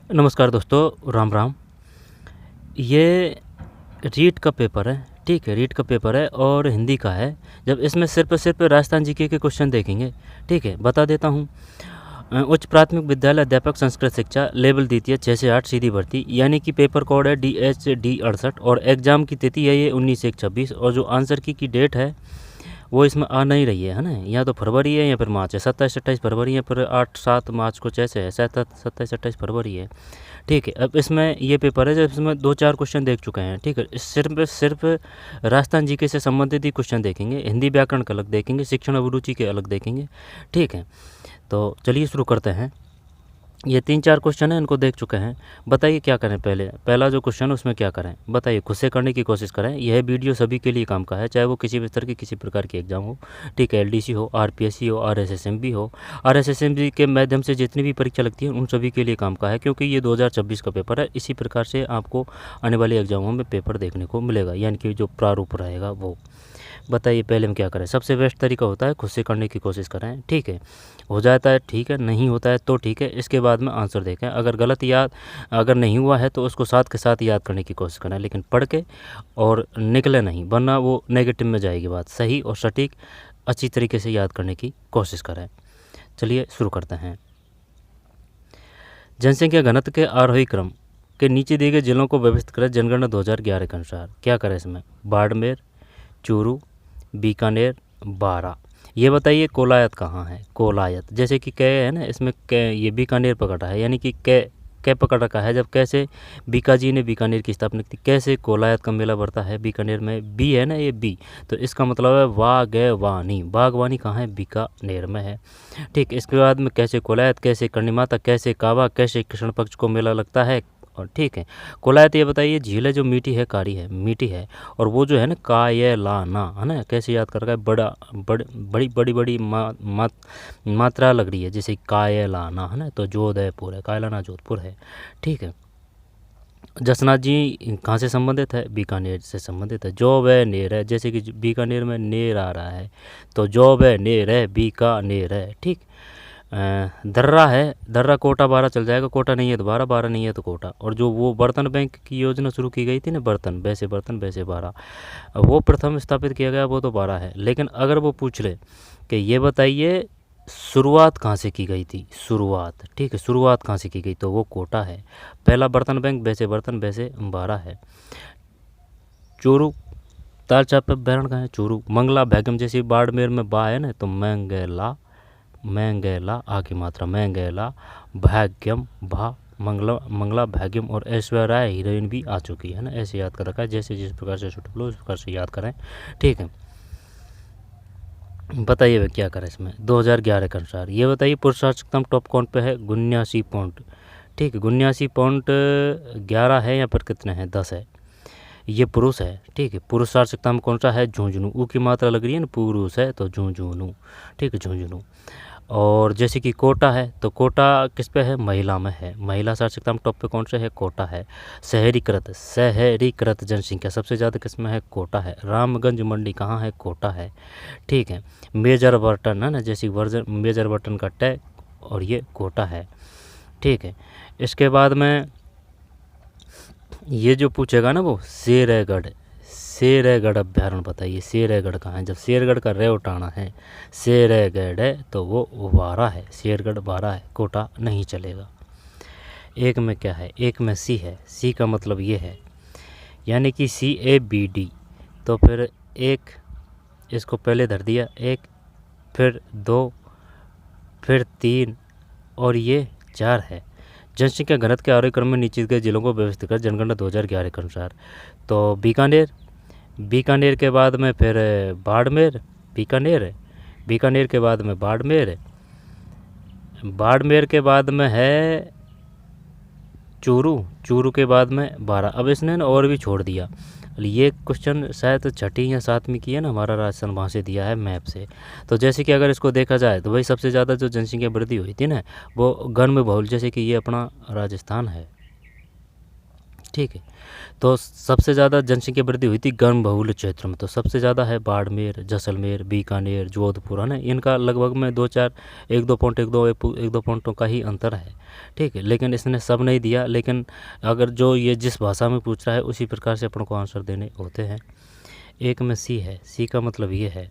नमस्कार दोस्तों, राम राम। ये रीट का पेपर है, ठीक है, रीट का पेपर है और हिंदी का है। जब इसमें सिर्फ राजस्थान जीके के क्वेश्चन देखेंगे, ठीक है, बता देता हूँ। उच्च प्राथमिक विद्यालय अध्यापक संस्कृत शिक्षा, लेवल द्वितीय 6 से 8 सीधी भर्ती, यानी कि पेपर कोड है DHD68 और एग्ज़ाम की तिथि है ये 19/1/26 और जो आंसर की डेट है वो इसमें आ नहीं रही है ना। या तो फरवरी है या फिर मार्च है, 27-28 फरवरी है, फिर 8-7 मार्च कुछ ऐसे है, 27-28 फरवरी है, ठीक है। अब इसमें ये पेपर है जब इसमें 2-4 क्वेश्चन देख चुके हैं, ठीक है। सिर्फ राजस्थान जीके से संबंधित ही क्वेश्चन देखेंगे, हिंदी व्याकरण का अलग देखेंगे, शिक्षण अभिरुचि के अलग देखेंगे, ठीक है। तो चलिए शुरू करते हैं। ये 3-4 क्वेश्चन है, इनको देख चुके हैं। बताइए क्या करें। पहला जो क्वेश्चन है उसमें क्या करें, बताइए। खुद से करने की कोशिश करें। यह वीडियो सभी के लिए काम का है, चाहे वो किसी भी स्तर की किसी प्रकार की एग्जाम हो, ठीक है, LDC हो, RPSC हो, RSSMB हो। RSSMB के माध्यम से जितनी भी परीक्षा लगती है उन सभी के लिए काम का है, क्योंकि ये 2026 का पेपर है। इसी प्रकार से आपको आने वाली एग्जामों में पेपर देखने को मिलेगा, यानी कि जो प्रारूप रहेगा वो। बताइए पहले हम क्या करें। सबसे बेस्ट तरीका होता है खुद से करने की कोशिश करें, ठीक है। हो जाता है ठीक है, नहीं होता है तो ठीक है, इसके बाद में आंसर देखें। अगर नहीं हुआ है तो उसको साथ के साथ याद करने की कोशिश करें, लेकिन पढ़ के और निकले नहीं, वरना वो नेगेटिव में जाएगी बात। सही और सटीक अच्छी तरीके से याद करने की कोशिश करें। चलिए शुरू करते हैं। जनसंख्या घनत्व के आरोही क्रम के नीचे दिए गए जिलों को व्यवस्थित करें जनगणना 2011 के अनुसार। क्या करें इसमें। बाड़मेर, चूरू, बीकानेर, बारा। ये बताइए कोलायत कहाँ है। कोलायत जैसे कि कै है ना, इसमें कै ये बीकानेर पकड़ा है, यानी कि कै पकड़ रखा है। जब कैसे बीकाजी ने बीकानेर की स्थापना की, कैसे कोलायत का मेला बढ़ता है बीकानेर में। बी है ना ये बी, तो इसका मतलब है बागवानी। बागवानी कहाँ है, बीकानेर में है, ठीक। इसके बाद में कैसे कोलायत, कैसे कर्णिमाता, कैसे काबा, कैसे कृष्ण पक्ष को मेला लगता है, और ठीक है। कोलायत ये बताइए झील है जो मीठी है, कारी है, मीठी है। और वो जो है ना कायलाना है ना, कैसे याद कर रखा है, बड़ी बड़ी मात्रा लग रही है, जैसे कायलाना है ना, तो जोधपुर है, कायलाना जोधपुर है, ठीक है। जसनाथ जी कहाँ से संबंधित है, बीकानेर से संबंधित है। जो व नेर है, जैसे कि बीकानेर में नेर आ रहा है, तो जो व नेर है, बीकानेर है, ठीक। दर्रा है, दर्रा कोटा 12 चल जाएगा, कोटा नहीं है तो 12, 12 नहीं है तो कोटा। और जो वो बर्तन बैंक की योजना शुरू की गई थी ना, बर्तन वैसे 12, वो प्रथम स्थापित किया गया, वो तो 12 है। लेकिन अगर वो पूछ ले कि ये बताइए शुरुआत कहाँ से की गई थी, शुरुआत, ठीक है, शुरुआत कहाँ से की गई, तो वो कोटा है। पहला बर्तन बैंक वैसे बर्तन वैसे 12 है। चोरू ताल चाप बैरण कहाँ है, चोरू। मंगला भैगम, जैसे बाड़मेर में बा है ना, तो मैंगेला आगे मात्रा, मैंगेला भाग्यम भा, मंगला भाग्यम। और ऐश्वर्या राय हीरोइन भी आ चुकी है ना, ऐसे याद कर रखा है। जैसे जिस प्रकार से सूटेबल हो उस प्रकार से याद करें, ठीक है। बताइए वे क्या करें इसमें 2011 के अनुसार। ये बताइए पुरुषार्थकम टॉप कौन पे है, 79 पॉइंट, ठीक है। 79 पॉइंट 11 है, यहाँ पर कितने हैं, 10 है। ये पुरुष है, ठीक है। पुरुषार्थकता में कौन सा है, झुंझुनू। ऊ की मात्रा लग रही है ना, पुरुष है तो झुंझुनू, ठीक है, झुंझुनू। और जैसे कि कोटा है, तो कोटा किस पे है, महिला में है। महिला साक्षरता में टॉप पे कौन से है, कोटा है। शहरीकृत जनसंख्या सबसे ज़्यादा किस में है, कोटा है। रामगंज मंडी कहाँ है, कोटा है, ठीक है। मेजर बर्टन है ना, जैसे वर्जन मेजर बर्टन का टैग, और ये कोटा है, ठीक है। इसके बाद में ये जो पूछेगा ना वो शेरगढ़ अभ्यारण्य बताइए। शेरगढ़ कहाँ है, जब शेरगढ़ का रे उठाना है, शेरगढ़ है तो वो 12 है, शेरगढ़ 12 है, कोटा नहीं चलेगा। एक में क्या है, एक में सी है। सी का मतलब ये है, यानी कि CABD। तो फिर एक, इसको पहले धर दिया, एक, फिर 2, फिर 3, और ये 4 है। जनसंख्या घनत्व के आरोही क्रम में नीचे के जिलों को व्यवस्थित कर जनगणना 2011 के अनुसार। तो बीकानेर के बाद में फिर बाड़मेर, बीकानेर के बाद में बाड़मेर के बाद में है चूरू के बाद में 12। अब इसने ना और भी छोड़ दिया। ये क्वेश्चन शायद 6वीं या 7वीं की है ना, हमारा राजस्थान वहाँ से दिया है मैप से। तो जैसे कि अगर इसको देखा जाए तो भाई सबसे ज़्यादा जो जनसंख्या वृद्धि हुई थी ना, वो घन में बहुल, जैसे कि ये अपना राजस्थान है, ठीक है। तो सबसे ज़्यादा जनसंख्या वृद्धि हुई थी गर्म बहुल क्षेत्र में, तो सबसे ज़्यादा है बाड़मेर, जैसलमेर, बीकानेर, जोधपुर, है ना। इनका लगभग में 2-4 1-2 पॉइंटों का ही अंतर है, ठीक है। लेकिन इसने सब नहीं दिया, लेकिन अगर जो ये जिस भाषा में पूछ रहा है उसी प्रकार से अपन को आंसर देने होते हैं। एक में सी है, सी का मतलब ये है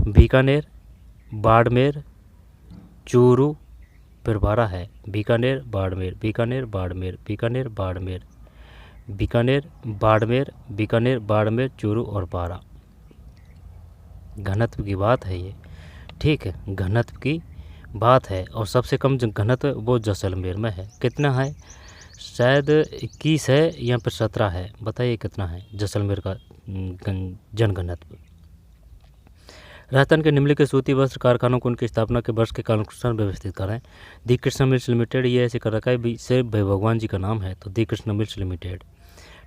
बीकानेर, बाड़मेर, चूरू, फिर 12 है बीकानेर, बाड़मेर, बीकानेर, बाड़मेर, बीकानेर, बाड़मेर, बीकानेर, बाड़मेर, बीकानेर, बाड़मेर, चूरू और 12। घनत्व की बात है ये, ठीक है, घनत्व की बात है। और सबसे कम जो घनत्व वो जैसलमेर में है। कितना है? शायद 21 है या फिर 17 है। बताइए कितना है जैसलमेर का जनघनत्व। राजस्थान के निम्नलिखित सूती वस्त्र कारखानों को उनकी स्थापना के वर्ष के कालानुसार व्यवस्थित करें। दी कृष्णा मिल्स लिमिटेड, ये ऐसे कर रखा है से भगवान जी का नाम है, तो दी कृष्णा मिल्स लिमिटेड,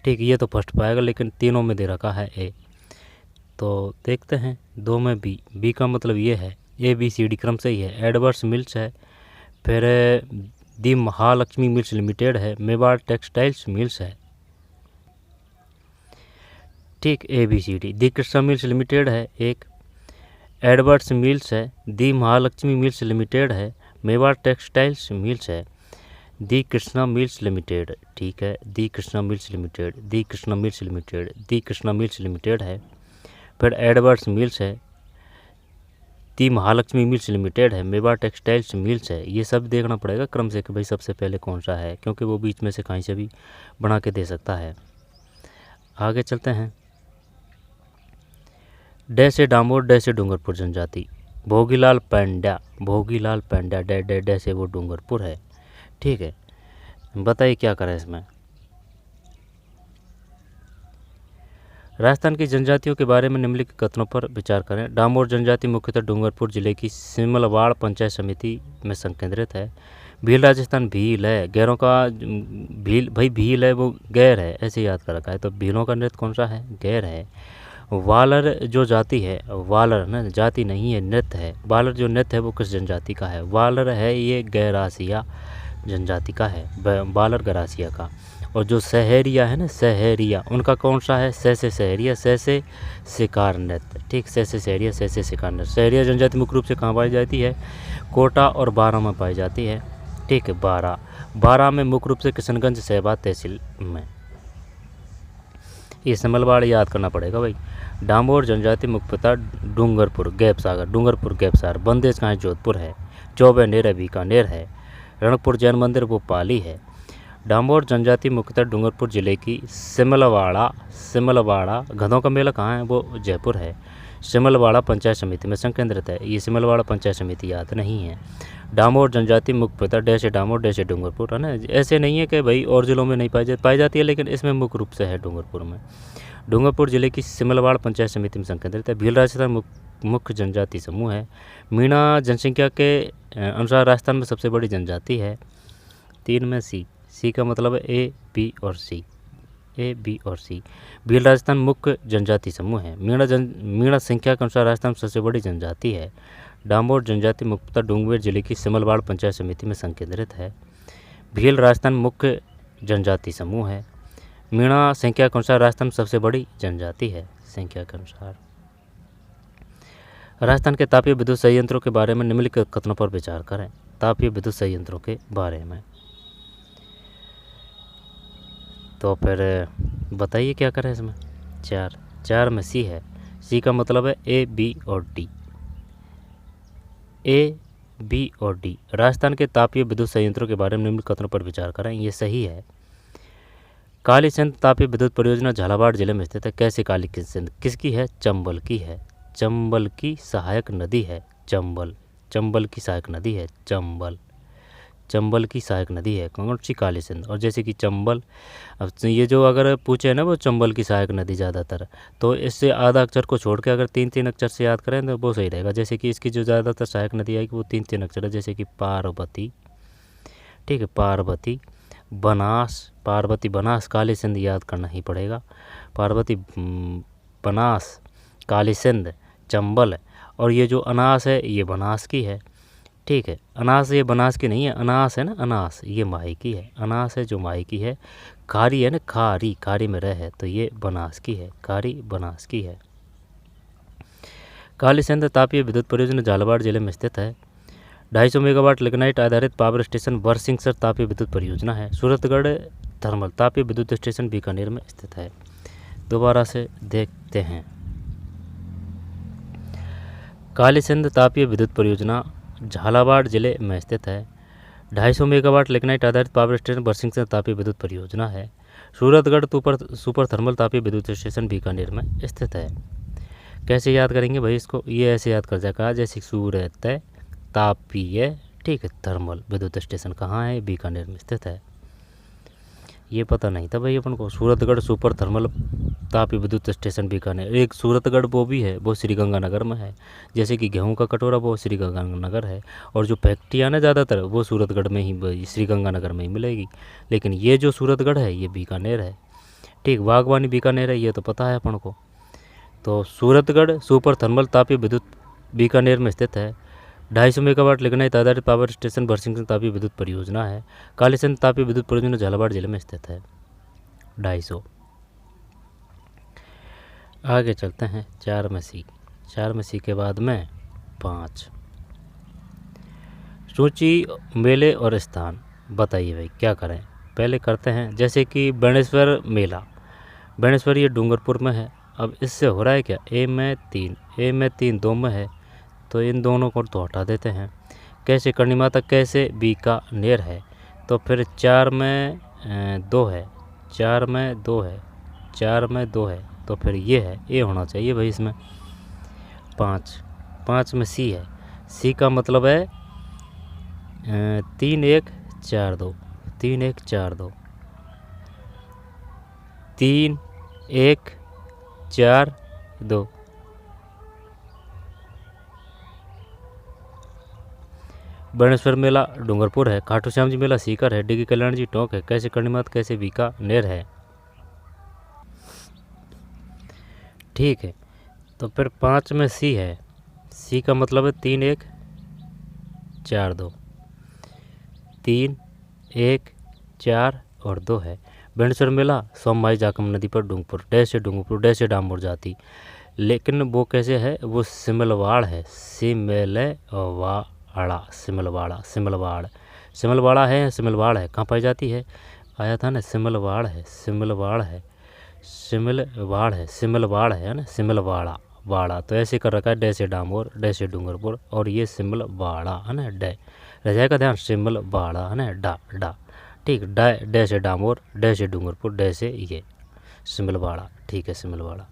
ठीक। ये तो फर्स्ट पाएगा, लेकिन तीनों में दे रखा है ए। तो देखते हैं 2 में बी। बी का मतलब ये है ABCD क्रम से ही है। एडवर्ड्स मिल्स है, फिर दी महालक्ष्मी मिल्स लिमिटेड है, मेवाड़ टेक्सटाइल्स मिल्स है, ठीक। ABCD। दी कृष्णा मिल्स लिमिटेड है एक, एडवर्ड्स मिल्स है, दी महालक्ष्मी मिल्स लिमिटेड है, मेवाड़ टेक्सटाइल्स मिल्स है, दी कृष्णा मिल्स लिमिटेड, ठीक है। दी कृष्णा मिल्स लिमिटेड, दी कृष्णा मिल्स लिमिटेड, दी कृष्णा मिल्स लिमिटेड है, फिर एडवर्ड्स मिल्स है, दी महालक्ष्मी मिल्स लिमिटेड है, मेवाड़ टेक्सटाइल्स मिल्स है। ये सब देखना पड़ेगा क्रम से कि भाई सबसे पहले कौन सा है, क्योंकि वो बीच में से कहीं से भी बना के दे सकता है। आगे चलते हैं। डे से डामोर, डे से डूंगरपुर जनजाति। भोगीलाल पैंड्या, भोगीलाल पैंड्या, डे डे डे से वो डूंगरपुर है, ठीक है। बताइए क्या करें इसमें। राजस्थान की जनजातियों के बारे में निम्नलिखित कथनों पर विचार करें। डामोर जनजाति मुख्यतः डूंगरपुर जिले की सिमलवाड़ पंचायत समिति में संकेंद्रित है। भील राजस्थान भील है, गैरों का भील, भाई भील है वो गैर है, ऐसे याद कर रखा है। तो भीलों का नृत्य कौन सा है? गैर है। वालर जो जाति है, वालर ना जाति नहीं है, नृत्य है। वालर जो नृत्य है वो किस जनजाति का है? वालर है ये गैरासिया जनजाति का है, वालर गैरासिया का। और जो सहरिया है ना, सहरिया, उनका कौन सा है? से सहरिया, से शिकार नृत्य, ठीक। से सहरिया, से शिकार नृत्य। सहरिया जनजाति मुख्य रूप से कहाँ पाई जाती है? कोटा और बारां में पाई जाती है, ठीक है। बारां में मुख्य रूप से किशनगंज शहबाद तहसील में। ये सिमलवाड़ याद करना पड़ेगा भाई। डामोर जनजाति मुख्यतः डूंगरपुर गैपसागर, डूंगरपुर गैपसागर। बंदेज कहाँ है? जोधपुर है। चौबेनेर है, बीकानेर है। रणकपुर जैन मंदिर वो पाली है। डामोर जनजाति मुख्यतः डूंगरपुर जिले की सिमलवाड़ा। गधों का मेला कहाँ है? वो जयपुर है। सिमलवाड़ा पंचायत समिति में संकेंद्रित है। ये सिमलवाड़ा पंचायत समिति याद नहीं है। डामोर जनजाति मुख्यतः डे से डामोर, डे से डूंगरपुर, है ना। ऐसे नहीं है कि भाई और जिलों में नहीं पाई जाती है, लेकिन इसमें मुख्य रूप से है डूंगरपुर में। डूंगरपुर जिले की सिमलवाड़ पंचायत समिति में संकेंद्रित है। भील राजस्थान मुख्य जनजाति समूह है। मीणा जनसंख्या के अनुसार राजस्थान में सबसे बड़ी जनजाति है। 3 में सी का मतलब है A, B और C। भील राजस्थान मुख्य जनजाति समूह है। मीणा संख्या के अनुसार राजस्थान में सबसे बड़ी जनजाति है। डामोर जनजाति मुख्यतः डूंगरपुर जिले की सिमलवाड़ पंचायत समिति में संकेंद्रित है। भील राजस्थान मुख्य जनजाति समूह है। मीणा संख्या के अनुसार राजस्थान में सबसे बड़ी जनजाति है, संख्या के अनुसार। राजस्थान के तापीय विद्युत संयंत्रों के बारे में निम्नलिखित कथनों पर विचार करें। तापीय विद्युत संयंत्रों के बारे में तो फिर बताइए क्या करें इसमें। 4 में सी है। सी का मतलब है A, B और D। A, B और D। राजस्थान के तापीय विद्युत संयंत्रों के बारे में निम्न कथनों पर विचार करें। ये सही है। काली सिंध तापीय विद्युत परियोजना झालावाड़ जिले में स्थित है। कैसे काली सिंध? किसकी है? चंबल की है। चंबल की सहायक नदी है। चंबल की सहायक नदी है। चंबल की सहायक नदी है कौन सी? काली सिंध। और जैसे कि चंबल, अब ये जो अगर पूछे ना वो चंबल की सहायक नदी ज़्यादातर, तो इससे आधा अक्षर को छोड़ के अगर 3 अक्षर से याद करें तो वो सही रहेगा। जैसे कि इसकी जो ज़्यादातर सहायक नदी आएगी वो 3 अक्षर है, जैसे कि पार्वती, ठीक है। पार्वती, बनास, काली सिंध याद करना ही पड़ेगा। पार्वती, बनास, काली सिंध, चंबल। और ये जो अनास है ये बनास की है। ठीक है। अनास ये बनास की नहीं है, अनास है ना, अनास ये माही की है, अनास है जो माही की है। खारी है ना, खारी, खारी में रह है तो ये बनास की है, खारी बनास की है। कालीसिंध तापीय विद्युत परियोजना झालावाड़ जिले में स्थित है। 250 मेगावाट लिग्नाइट आधारित पावर स्टेशन बरसिंहसर तापीय विद्युत परियोजना है। सूरतगढ़ थर्मल तापीय विद्युत स्टेशन बीकानेर में स्थित है। दोबारा से देखते हैं। कालीसिंध तापीय विद्युत परियोजना झालावाड़ जिले में स्थित है। 250 मेगावाट लिग्नाइट आधारित पावर स्टेशन बरसिंहसर तापीय विद्युत परियोजना है। सूरतगढ़ सुपर थर्मल तापीय विद्युत स्टेशन बीकानेर में स्थित है। कैसे याद करेंगे भाई इसको, ये ऐसे याद कर जाएगा जैसे सूरत तापीय, ठीक है, थर्मल विद्युत स्टेशन कहाँ है, बीकानेर में स्थित है। ये पता नहीं था भाई अपन को। सूरतगढ़ सुपर थर्मल तापीय विद्युत स्टेशन बीकानेर, एक सूरतगढ़ वो भी है, वो श्रीगंगानगर में है। जैसे कि गेहूं का कटोरा वो श्रीगंगानगर है, और जो फैक्ट्रियाँ ना ज़्यादातर वो सूरतगढ़ में ही, श्रीगंगानगर में ही मिलेगी। लेकिन ये जो सूरतगढ़ है ये बीकानेर है, ठीक। बागवानी बीकानेर है, ये तो पता है अपन को। तो सूरतगढ़ सुपर थर्मल तापीय विद्युत बीकानेर में स्थित है। 250 मेगावाट लिग्नाइट आधारित पावर स्टेशन बरसिंहसर तापीय विद्युत परियोजना है। कालीसिंध तापीय विद्युत परियोजना झालावाड़ जिले में स्थित है। 250। आगे चलते हैं 4 में सी। 4 में सी के बाद में 5। सूची मेले और स्थान बताइए भाई, क्या करें। पहले करते हैं जैसे कि बेणेश्वर मेला। बेणेश्वर ये डूंगरपुर में है। अब इससे हो रहा है क्या, ए में 3 2 में है, तो इन दोनों को तो हटा देते हैं। कैसे करनी माता, कैसे बीकानेर है, तो फिर 4 में 2 है, 4 में 2 है, 4 में 2 है, तो फिर ये है, ए होना चाहिए भाई इसमें। 5 में सी है। सी का मतलब है 3 1 4 2, 3 1 4 2, 3 1 4 2। बेणेश्वर मेला डूंगरपुर है। खाटू श्याम जी मेला सीकर है। डिगी कल्याण जी टोंक है। कैसे कर्णिमात, कैसे बीकानेर है, ठीक है। तो फिर 5 में सी है। सी का मतलब है 3 1 4 2, 3 1 4 और 2 है। बेणेश्वर मेला सोमवाई जाकम नदी पर डूंगपुर, डैश से डूंगपुर, डैश से डामोर जाती। लेकिन वो कैसे है, वो सिमलवाड़ है, सिमलवाड़ा है, सिमलवाड़ है। कहाँ पाई जाती है, आया था ना, सिमलवाड़ है, सिमलवाड़ है ना, सिमलवाड़ा वाड़ा। तो ऐसे कर रखा है, डे से डामोर, डे से डूंगरपुर, और ये सिमलवाड़ा है ना, डे रह जाएगा ध्यान, सिमलवाड़ा है ना, डा, ठीक। डे से डामोर, डे से डूंगरपुर, डे से ये सिमलवाड़ा, ठीक है, सिमलवाड़ा।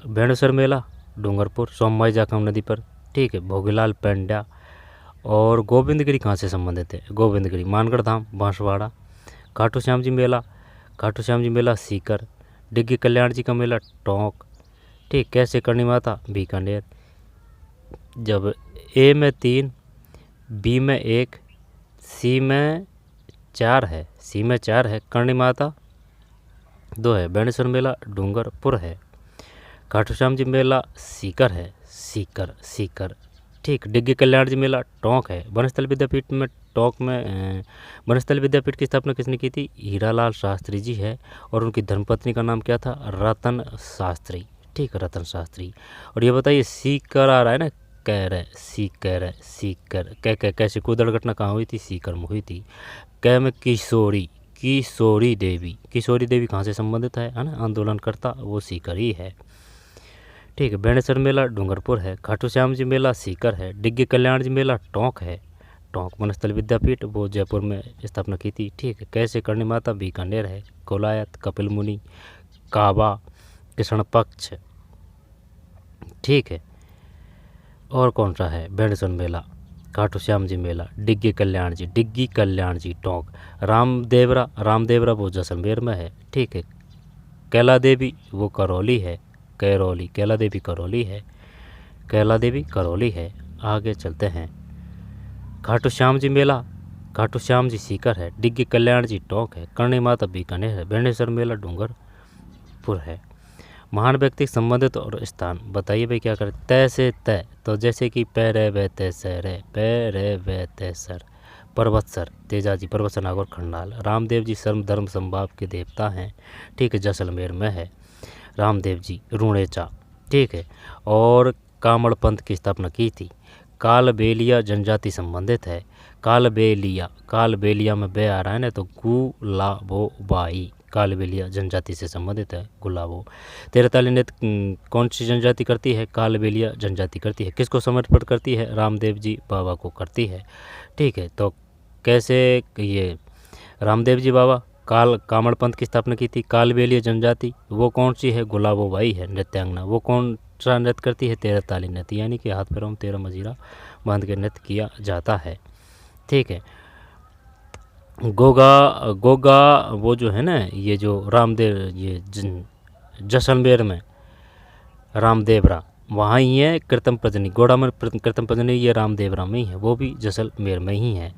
बेणेश्वर मेला डूंगरपुर सोमवाई जाखम नदी पर, ठीक है। भोगीलाल पेंड्या और गोविंदगिरी कहाँ से संबंधित है, गोविंदगिरी मानगढ़ धाम बांसवाड़ा। खाटू श्याम जी मेला सीकर। डिग्गी कल्याण जी का मेला टोंक, ठीक। कैसे करनी माता, बीकानेर। जब ए में 3, बी में 1, सी में 4 है, करनी माता 2 है। बेणेश्वर मेला डूंगरपुर है। खाटू श्याम जी मेला सीकर है, सीकर, ठीक। डिग्गी कल्याण जी मेला टोंक है। वनस्थल विद्यापीठ में टोंक में वनस्थल विद्यापीठ की स्थापना किसने की थी, हीरालाल शास्त्री जी है। और उनकी धर्मपत्नी का नाम क्या था, रतन शास्त्री, ठीक, रतन शास्त्री। और ये बताइए सीकर आ रहा है ना, सीकर कैसे कोई दुर्घटना कहाँ हुई थी, सीकर में हुई थी। कै में किशोरी देवी कहाँ से संबंधित है ना, आंदोलनकर्ता, वो सीकर ही है, ठीक है। बेणेश्वर मेला डूंगरपुर है। खाटू श्याम जी मेला सीकर है। डिग्गी कल्याण जी मेला टोंक है, टोंक। वनस्थल विद्यापीठ वो जयपुर में स्थापना की थी, ठीक है। कैसे करनी माता, बीकानेर है। कोलायत, कपिल मुनि, काबा, कृष्ण पक्ष, ठीक है। और कौन सा है, बेणेश्वर मेला, खाटू श्याम जी मेला, डिग्गी कल्याण जी टोंक। रामदेवरा वो जैसलमेर में है, ठीक है। कैला देवी वो करौली है, कैला देवी करौली है। आगे चलते हैं। खाटू श्याम जी सीकर है। डिग्गी कल्याण जी टोंक है। करणी माता बीकानेर है। बेणेश्वर मेला डूंगरपुर है। महान व्यक्ति संबंधित और स्थान बताइए भाई क्या करें। तय से तय, तो जैसे कि पैरे वे तय सर है, पैरे वे तय सर। पर्वत सर तेजाजी, पर्वत सर नागौर खंडाल। रामदेव जी सर्व धर्म संभाव के देवता हैं, ठीक है, जैसलमेर में है रामदेव जी। रूणेचा, ठीक है। और कामड़ पंथ की स्थापना की थी। कालबेलिया जनजाति संबंधित है। कालबेलिया, कालबेलिया में बे आ रहा है ना, तो गुलाबोबाई कालबेलिया जनजाति से संबंधित है, गुलाबो। तेरताली नृत्य कौन सी जनजाति करती है? कालबेलिया जनजाति करती है। किसको समर्पित करती है? रामदेव जी बाबा को करती है, ठीक है। तो कैसे ये रामदेव जी बाबा कामड़ पंथ की स्थापना की थी। कालबेलिया जनजाति वो कौन सी है? गुलाबोबाई है नृत्यांगना। वो कौन सा नृत्य करती है? 13 ताली नृत्य, यानी कि हाथ पैरों में 13 मजीरा बांध के नृत्य किया जाता है, ठीक है। गोगा, गोगा वो जो है ना, ये जो रामदेव, ये जैसलमेर में रामदेवरा वहाँ ही है। कृतम पजनी, गोड़ा में कृतम पजनी ये रामदेवरा में ही है, वो भी जैसलमेर में ही है।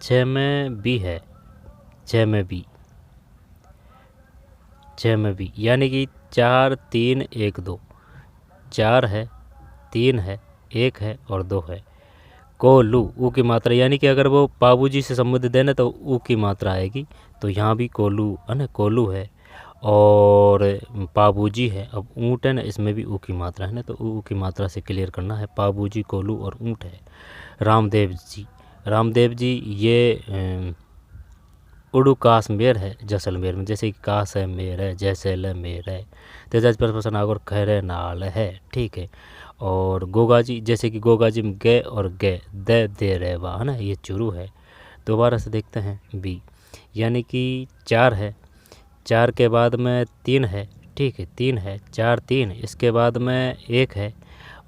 छः में बी है, छः में बी, छः में बी, यानी कि 4 3 1 2। 4 है, 3 है, 1 है और 2 है। कोलू, ऊ की मात्रा, यानी कि अगर वो बाबूजी से संबंधित है ना तो ऊ की मात्रा आएगी। तो यहाँ भी कोलू है ना, कोलू है और बाबूजी है। अब ऊँट है ना, इसमें भी ऊ की मात्रा है ना, तो ऊ की मात्रा से क्लियर करना है। बाबूजी, कोलू और ऊँट है। रामदेव जी, रामदेव जी ये उड़ू काश्मीर है जैसलमेर में, जैसे कि काश है मेर है, जैसलमेर है। तेजाज पर नागौर खैरे नाल है, ठीक है। और गोगा जी, जैसे कि गोगा जी में गे और गे दे रे वाह है ना, ये चुरू है। दोबारा से देखते हैं बी, यानी कि 4 है, 4 के बाद में 3 है, ठीक है, 3 है, 4 3, इसके बाद में 1 है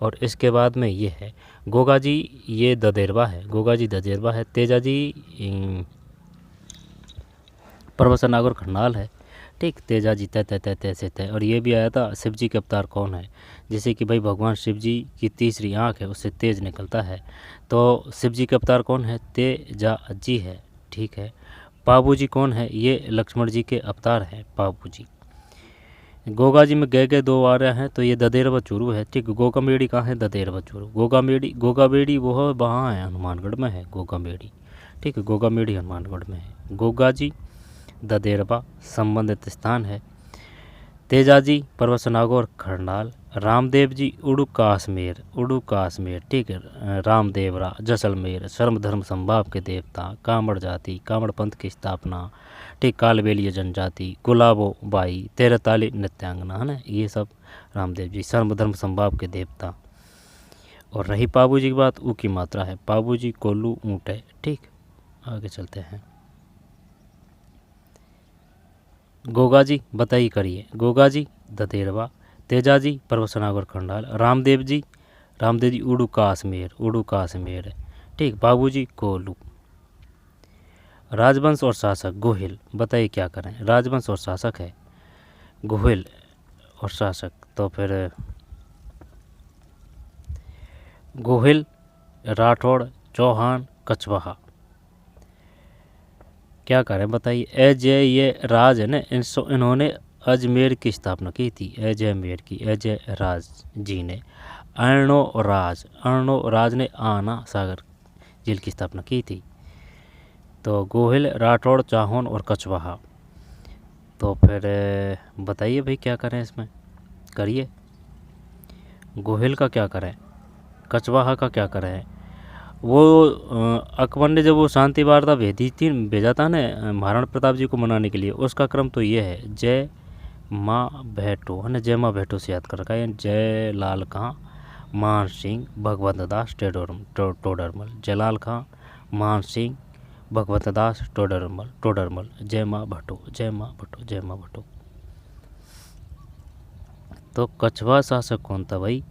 और इसके बाद में ये है। गोगा जी ये ददेरवा है, गोगा जी ददेरवा है। तेजा जी पर्वत नागौर खंडाल है, ठीक। तेजा जी तय तय तय तय से तय। और ये भी आया था शिव जी के अवतार कौन है, जैसे कि भाई भगवान शिव जी की तीसरी आँख है, उससे तेज निकलता है। तो शिव जी के अवतार कौन है? तेजा जी है, ठीक है। बाबू जी कौन है? ये लक्ष्मण जी के अवतार हैं बाबू जी। गोगा जी में गए 2 आ रहे हैं, तो ये ददेरवा चूरू है, ठीक। गोगा मेड़ी कहाँ है? ददेरवा चूरू। गोगा मेड़ी वो है वहाँ है, हनुमानगढ़ में है गोगा मेड़ी, ठीक है। गोगा मेड़ी हनुमानगढ़ में है। गोगा जी ददेरवा संबंधित स्थान है। तेजा जी पर्वत नागौर खंडाल। रामदेव जी उड़ू काश्मीर, ठीक है। रामदेवरा जैसलमेर, सर्व धर्म संभाव के देवता। कामड़ जाति, कामड़ पंथ की स्थापना, ठीक। कालबेलिया जनजाति, गुलाबो बाई, 13 ताली नृत्यांगना है ना, ये सब रामदेव जी सर्व धर्म संभाव के देवता। और रही बाबू जी की बात, ऊ की मात्रा है। बाबू जी कोल्लू ऊँट है, ठीक। आगे चलते हैं। गोगा जी बताइए करिए। गोगा जी ददेरवा, तेजा जी पर्वत नागौर खंडाल। रामदेव जी उड़ू काश्मीर है, ठीक। बाबू जी कोलू। राजवंश और शासक गोहिल, बताइए क्या करें। राजवंश और शासक है गोहिल और शासक, तो फिर गोहिल, राठौड़, चौहान, कछवाहा, क्या करें बताइए। अजय ये राज है ना, इन्होंने अजमेर की स्थापना की थी, अजय राज जी ने। अर्णो राज ने आना सागर झील की स्थापना की थी। तो गोहिल, राठौड़, चौहान और कछवाहा, तो फिर बताइए भाई क्या करें इसमें, करिए। गोहिल का क्या करें, कछवाहा का क्या करें। वो अकबर ने जब वो शांति वार्ता भेजा था ना महाराणा प्रताप जी को मनाने के लिए, उसका क्रम तो ये है। जय माँ भेटो है ना, जय माँ भेटो से याद कर रखा है। जय लाल खां, मान सिंह, भगवत दास टोडरमल। जयलाल खां, मान सिंह, भगवत दास टोडरमल। जय माँ भट्टो। तो कछवा शासक कौन था भाई?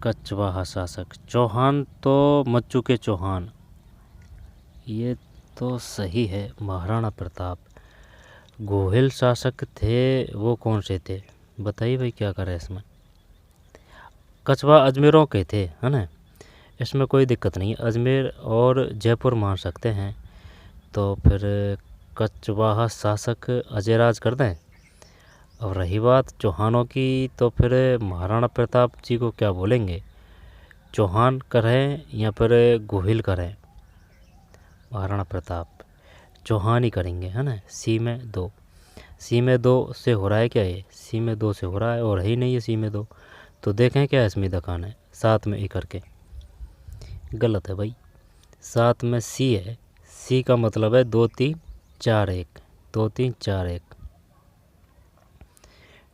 कछवाहा शासक चौहान, तो मच्चू के चौहान, ये तो सही है, महाराणा प्रताप। गोहिल शासक थे, वो कौन से थे बताइए भाई, क्या करें इसमें। कछवा अजमेरों के थे है ना, इसमें कोई दिक्कत नहीं है। अजमेर और जयपुर मान सकते हैं, तो फिर कचवाहा शासक अजयराज कर दें। और रही बात चौहानों की, तो फिर महाराणा प्रताप जी को क्या बोलेंगे, चौहान करें या फिर गोहिल करें। महाराणा प्रताप चौहान ही करेंगे, है ना। सी में 2, सी में 2 से हो रहा है क्या, ये सी में 2 से हो रहा है और है ही नहीं है सी में 2। तो देखें क्या इसमें दखान है, 7 में ई करके, गलत है भाई। 7 में सी है, सी का मतलब है 2 3 4 1, 2 3 4 1,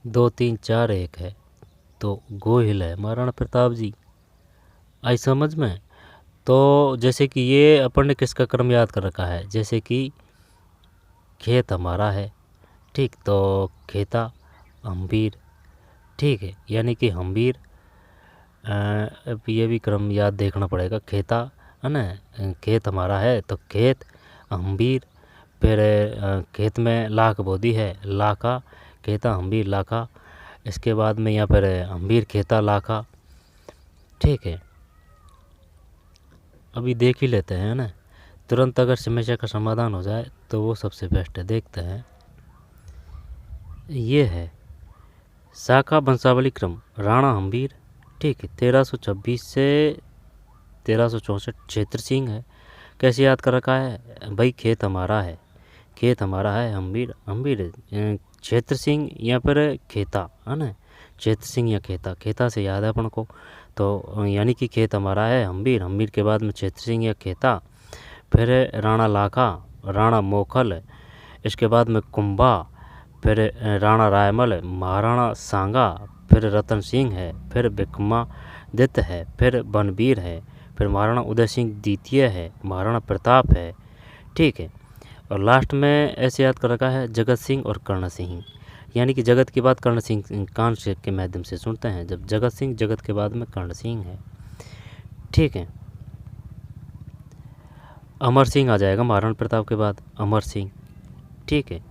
2 3 4 1 है, तो गोहिल है महाराणा प्रताप जी। आई समझ में। तो जैसे कि ये अपन ने किसका क्रम याद कर रखा है, जैसे कि खेत हमारा है, ठीक, तो खेता हम्बीर, ठीक है, यानी कि हम्बीर। अब ये भी क्रम याद देखना पड़ेगा, खेता है ना, खेत हमारा है तो खेत हम्बीर, फिर खेत में लाख बोदी है, लाखा, खेता हम्बीर लाखा। इसके बाद में यहाँ पर हम्बीर खेता लाखा, ठीक है। अभी देख ही लेते हैं ना, तुरंत अगर समस्या का समाधान हो जाए तो वो सबसे बेस्ट है। देखते हैं, ये है शाखा वंशावली क्रम राणा हम्बीर, ठीक है, 1326 से 1364 क्षेत्र सिंह है। कैसे याद कर रखा है भाई, खेत हमारा है, खेत हमारा है हम्बीर, हम्बीर क्षेत्र सिंह या फिर खेता, है ना, क्षेत्र सिंह या खेता, खेता से याद है अपन को, तो यानी कि खेत हमारा है हम्बीर, हम्बीर के बाद में क्षेत्र सिंह या खेता, फिर राणा लाखा, राणा मोखल, इसके बाद में कुंभा, फिर राणा रायमल, महाराणा सांगा, फिर रतन सिंह है, फिर विक्रमादित्य है, फिर बनबीर है, फिर महाराणा उदय सिंह द्वितीय है, महाराणा प्रताप है, ठीक है। और लास्ट में ऐसे याद कर रखा है जगत सिंह और कर्ण सिंह, यानी कि जगत की बात कर्ण सिंह कान के माध्यम से सुनते हैं, जब जगत सिंह, जगत के बाद में कर्ण सिंह है, ठीक है। अमर सिंह आ जाएगा महाराणा प्रताप के बाद, अमर सिंह, ठीक है।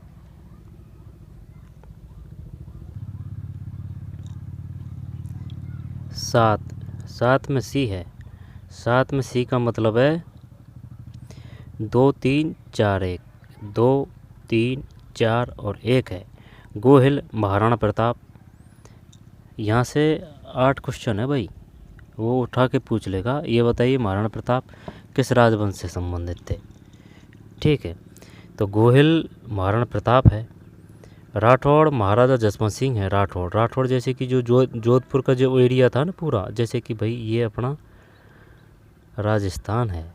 सात में सी है, 7 में सी का मतलब है 2 3 4 1, 2 3 4 और 1 है, गोहिल महाराणा प्रताप। यहाँ से 8 क्वेश्चन है भाई, वो उठा के पूछ लेगा। ये बताइए महाराणा प्रताप किस राजवंश से संबंधित थे, ठीक है। तो गोहिल महाराणा प्रताप है। राठौड़ महाराजा जसवंत सिंह है, राठौड़, राठौड़ जैसे कि जो जोधपुर का जो एरिया था ना पूरा, जैसे कि भाई ये अपना राजस्थान है,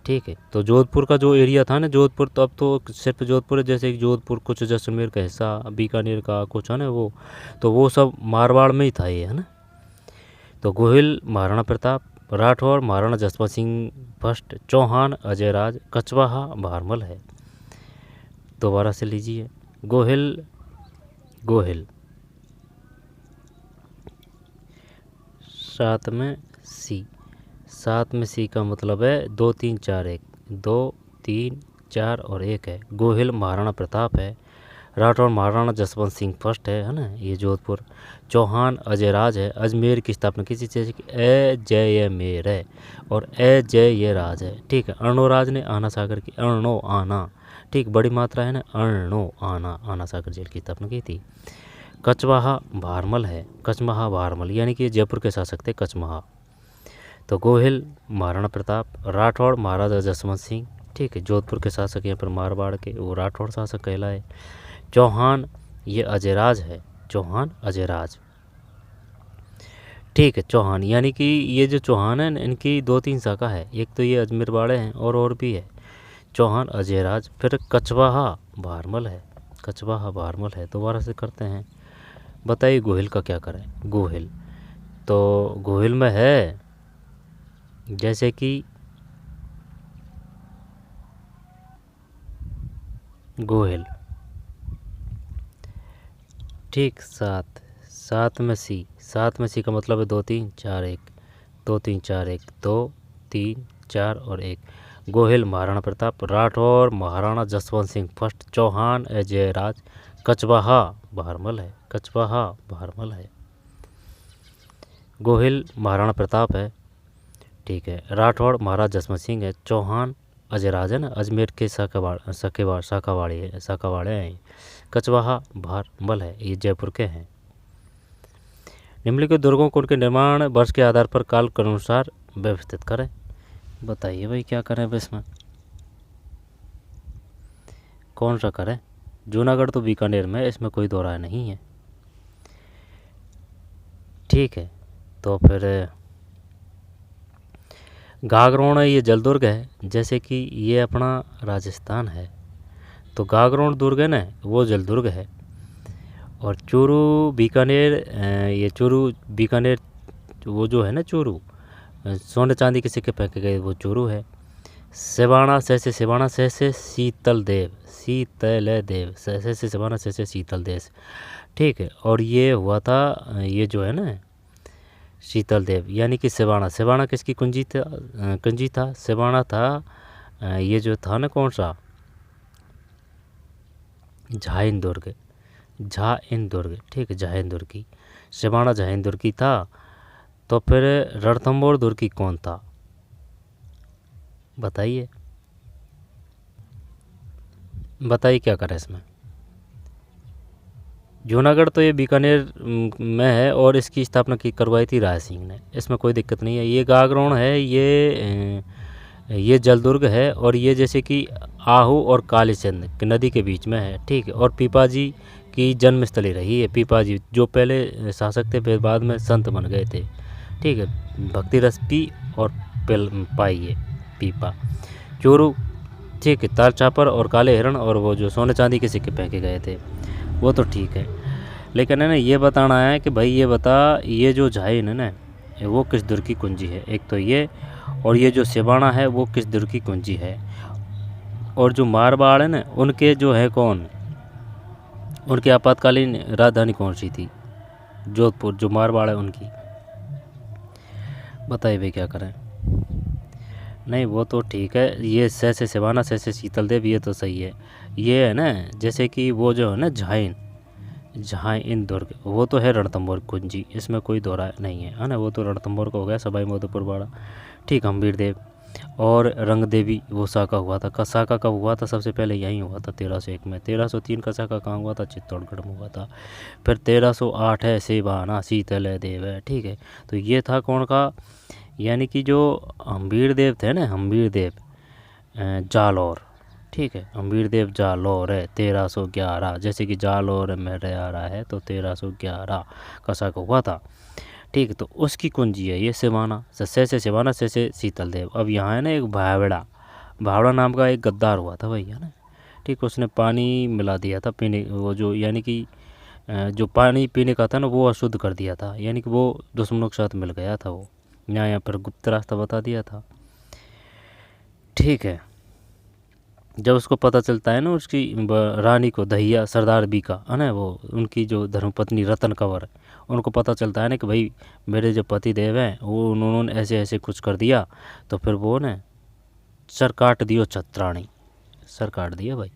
ठीक है। तो जोधपुर का जो एरिया था ना, जोधपुर, तो अब तो सिर्फ जोधपुर है, जैसे कि जोधपुर कुछ जैसलमेर का हिस्सा, बीकानेर का कुछ है ना वो, तो वो सब मारवाड़ में ही था ये, है ना। तो गोहिल महाराणा प्रताप, राठौर महाराणा जसवंत सिंह फर्स्ट, चौहान अजयराज, कचवाहा भारमल है। दोबारा से लीजिए, गोहिल, गोहिल 7 में सी, 7 में सी का मतलब है 2 3 4 1, 2 3 4 और 1 है, गोहिल महाराणा प्रताप है। राठौर महाराणा जसवंत सिंह फर्स्ट है ना, ये जोधपुर। चौहान अजयराज है, अजमेर की स्थापना किसी चीज़ की, ए जय ये मेर है और ए जय ये राज है, ठीक है। अर्णोराज ने आना सागर की, अर्णो आना, ठीक, बड़ी मात्रा है ना, अर्णो आना, आना सागर जेल की स्थापना की थी। कचवाहा भारमल है, कचवाहा भारमल यानी कि जयपुर के शासक थे कचवाहा। तो गोहिल महाराणा प्रताप, राठौड़ महाराजा जसवंत सिंह, ठीक है, जोधपुर के शासक, यहाँ पर मारवाड़ के वो राठौड़ शासक कहलाए। चौहान ये अजयराज है, चौहान अजयराज, ठीक है। चौहान यानी कि ये जो चौहान है इनकी 2 3 शाखा है, एक तो ये अजमेर वाले हैं और भी है, चौहान अजयराज। फिर कचवाहा भारमल है, कचवाहा भारमल है। दोबारा से करते हैं, बताइए गोहिल का क्या करें। गोहिल, तो गोहिल में है जैसे कि गोहिल, ठीक, 7 में सी, 7 में सी का मतलब है 2 3 4 1, 2 3 4 1, 2 3 4 और 1, गोहिल महाराणा प्रताप, राठौर महाराणा जसवंत सिंह फर्स्ट, चौहान अजयराज, कचवाहा भारमल है, कचवाहा भारमल है। गोहिल महाराणा प्रताप है, ठीक है। राठौड़ महाराज जसवंत सिंह है, चौहान अजराज है ना, अजमेर के साकावाड़े हैं। कचवाहा भार बल है, ये जयपुर के हैं। निम्नलिखित दुर्गों को उनके निर्माण वर्ष के आधार पर काल के अनुसार व्यवस्थित करें। बताइए भाई क्या करें अब इसमें, कौन सा करें? जूनागढ़ तो बीकानेर में, इसमें कोई दो राय नहीं है। ठीक है, तो फिर गागरोण ये जलदुर्ग है, जैसे कि ये अपना राजस्थान है, तो गागरोण दुर्ग है ना, वो जलदुर्ग है। और चूरू बीकानेर, ये चूरू बीकानेर वो जो है ना चूरू, सोने चांदी के सिक्के फेंके गए वो चूरू है। सिवाना से शीतल देव, सिवाना से शीतल देश। ठीक है, और ये हुआ था, ये जो है ना शीतल देव यानी कि सिवाना किसकी कुंजी था? सिवाना था ये जो था ना, कौन सा, झाइन दुर्ग। ठीक है, झाइन दुर्गी, सिवाना झाइन दुर्गी था। तो फिर रणथंभौर दुर्गी कौन था? बताइए क्या करें इसमें। जूनागढ़ तो ये बीकानेर में है और इसकी स्थापना करवाई थी राय सिंह ने, इसमें कोई दिक्कत नहीं है। ये गागरोण है, ये जलदुर्ग है, और ये जैसे कि आहू और कालीचंद की नदी के बीच में है। ठीक है, और पीपाजी की जन्मस्थली रही है। पीपाजी जो पहले शासक थे, फिर बाद में संत बन गए थे। ठीक है, भक्ति रस पी और पाइए पीपा। चोरू, ठीक है, तार चापर और काले हिरण और वो जो सोने चांदी के सिक्के फेंके गए थे, वो तो ठीक है। लेकिन है ना, ये बताना है कि भाई ये बता, ये जो झाइन है ना, वो किस दुर्ग की कुंजी है? एक तो ये, और ये जो सिवाना है वो किस दुर्ग की कुंजी है? और जो मारवाड़ है ना, उनके जो है कौन, उनकी आपातकालीन राजधानी कौन सी थी? जोधपुर। जो मारवाड़ है उनकी, बताइए भाई क्या करें। नहीं, वो तो ठीक है, ये से सिवाना से शीतल देव, ये तो सही है। ये है ना, जैसे कि वो जो है ना झाइन दुर्ग, वो तो है रणथंभौर कुंजी, इसमें कोई दो राय नहीं है ना। वो तो रणथंभौर का हो गया, सवाई माधोपुर वाड़ा। ठीक, हम्बीर देव और रंग देवी वो साका हुआ था। साका कब हुआ था? सबसे पहले यहीं हुआ था 1301 में। 1303 का साका कहाँ हुआ था? चित्तौड़गढ़ में हुआ था। फिर 1308 है सिवाना शीतल देव है। ठीक है, तो ये था कौन का, यानी कि जो हम्बीर देव थे ना, हम्बीर देव जालौर। ठीक है, हम्बीर देव जालौर है 1311, जैसे कि जालौर में रह रहा है, तो 1311 का साका हुआ था। ठीक है, तो उसकी कुंजी है ये सिवाना। से सिवाना से शीतल देव। अब यहाँ है ना एक भावड़ा नाम का एक गद्दार हुआ था भैया ना। ठीक, उसने पानी मिला दिया था पीने, वो जो यानी कि जो पानी पीने का था ना, वो अशुद्ध कर दिया था, यानी कि वो दुश्मनों के साथ मिल गया था। वो यहाँ पर गुप्त रास्ता बता दिया था। ठीक है, जब उसको पता चलता है ना, उसकी रानी को, दहिया सरदार बीका है ना, वो उनकी जो धर्मपत्नी रतन कंवर, उनको पता चलता है ना कि भाई मेरे जो पति देव हैं वो उन्होंने ऐसे ऐसे कुछ कर दिया, तो फिर वो ने सर काट दियो छत्राणी, सर काट दिया भाई।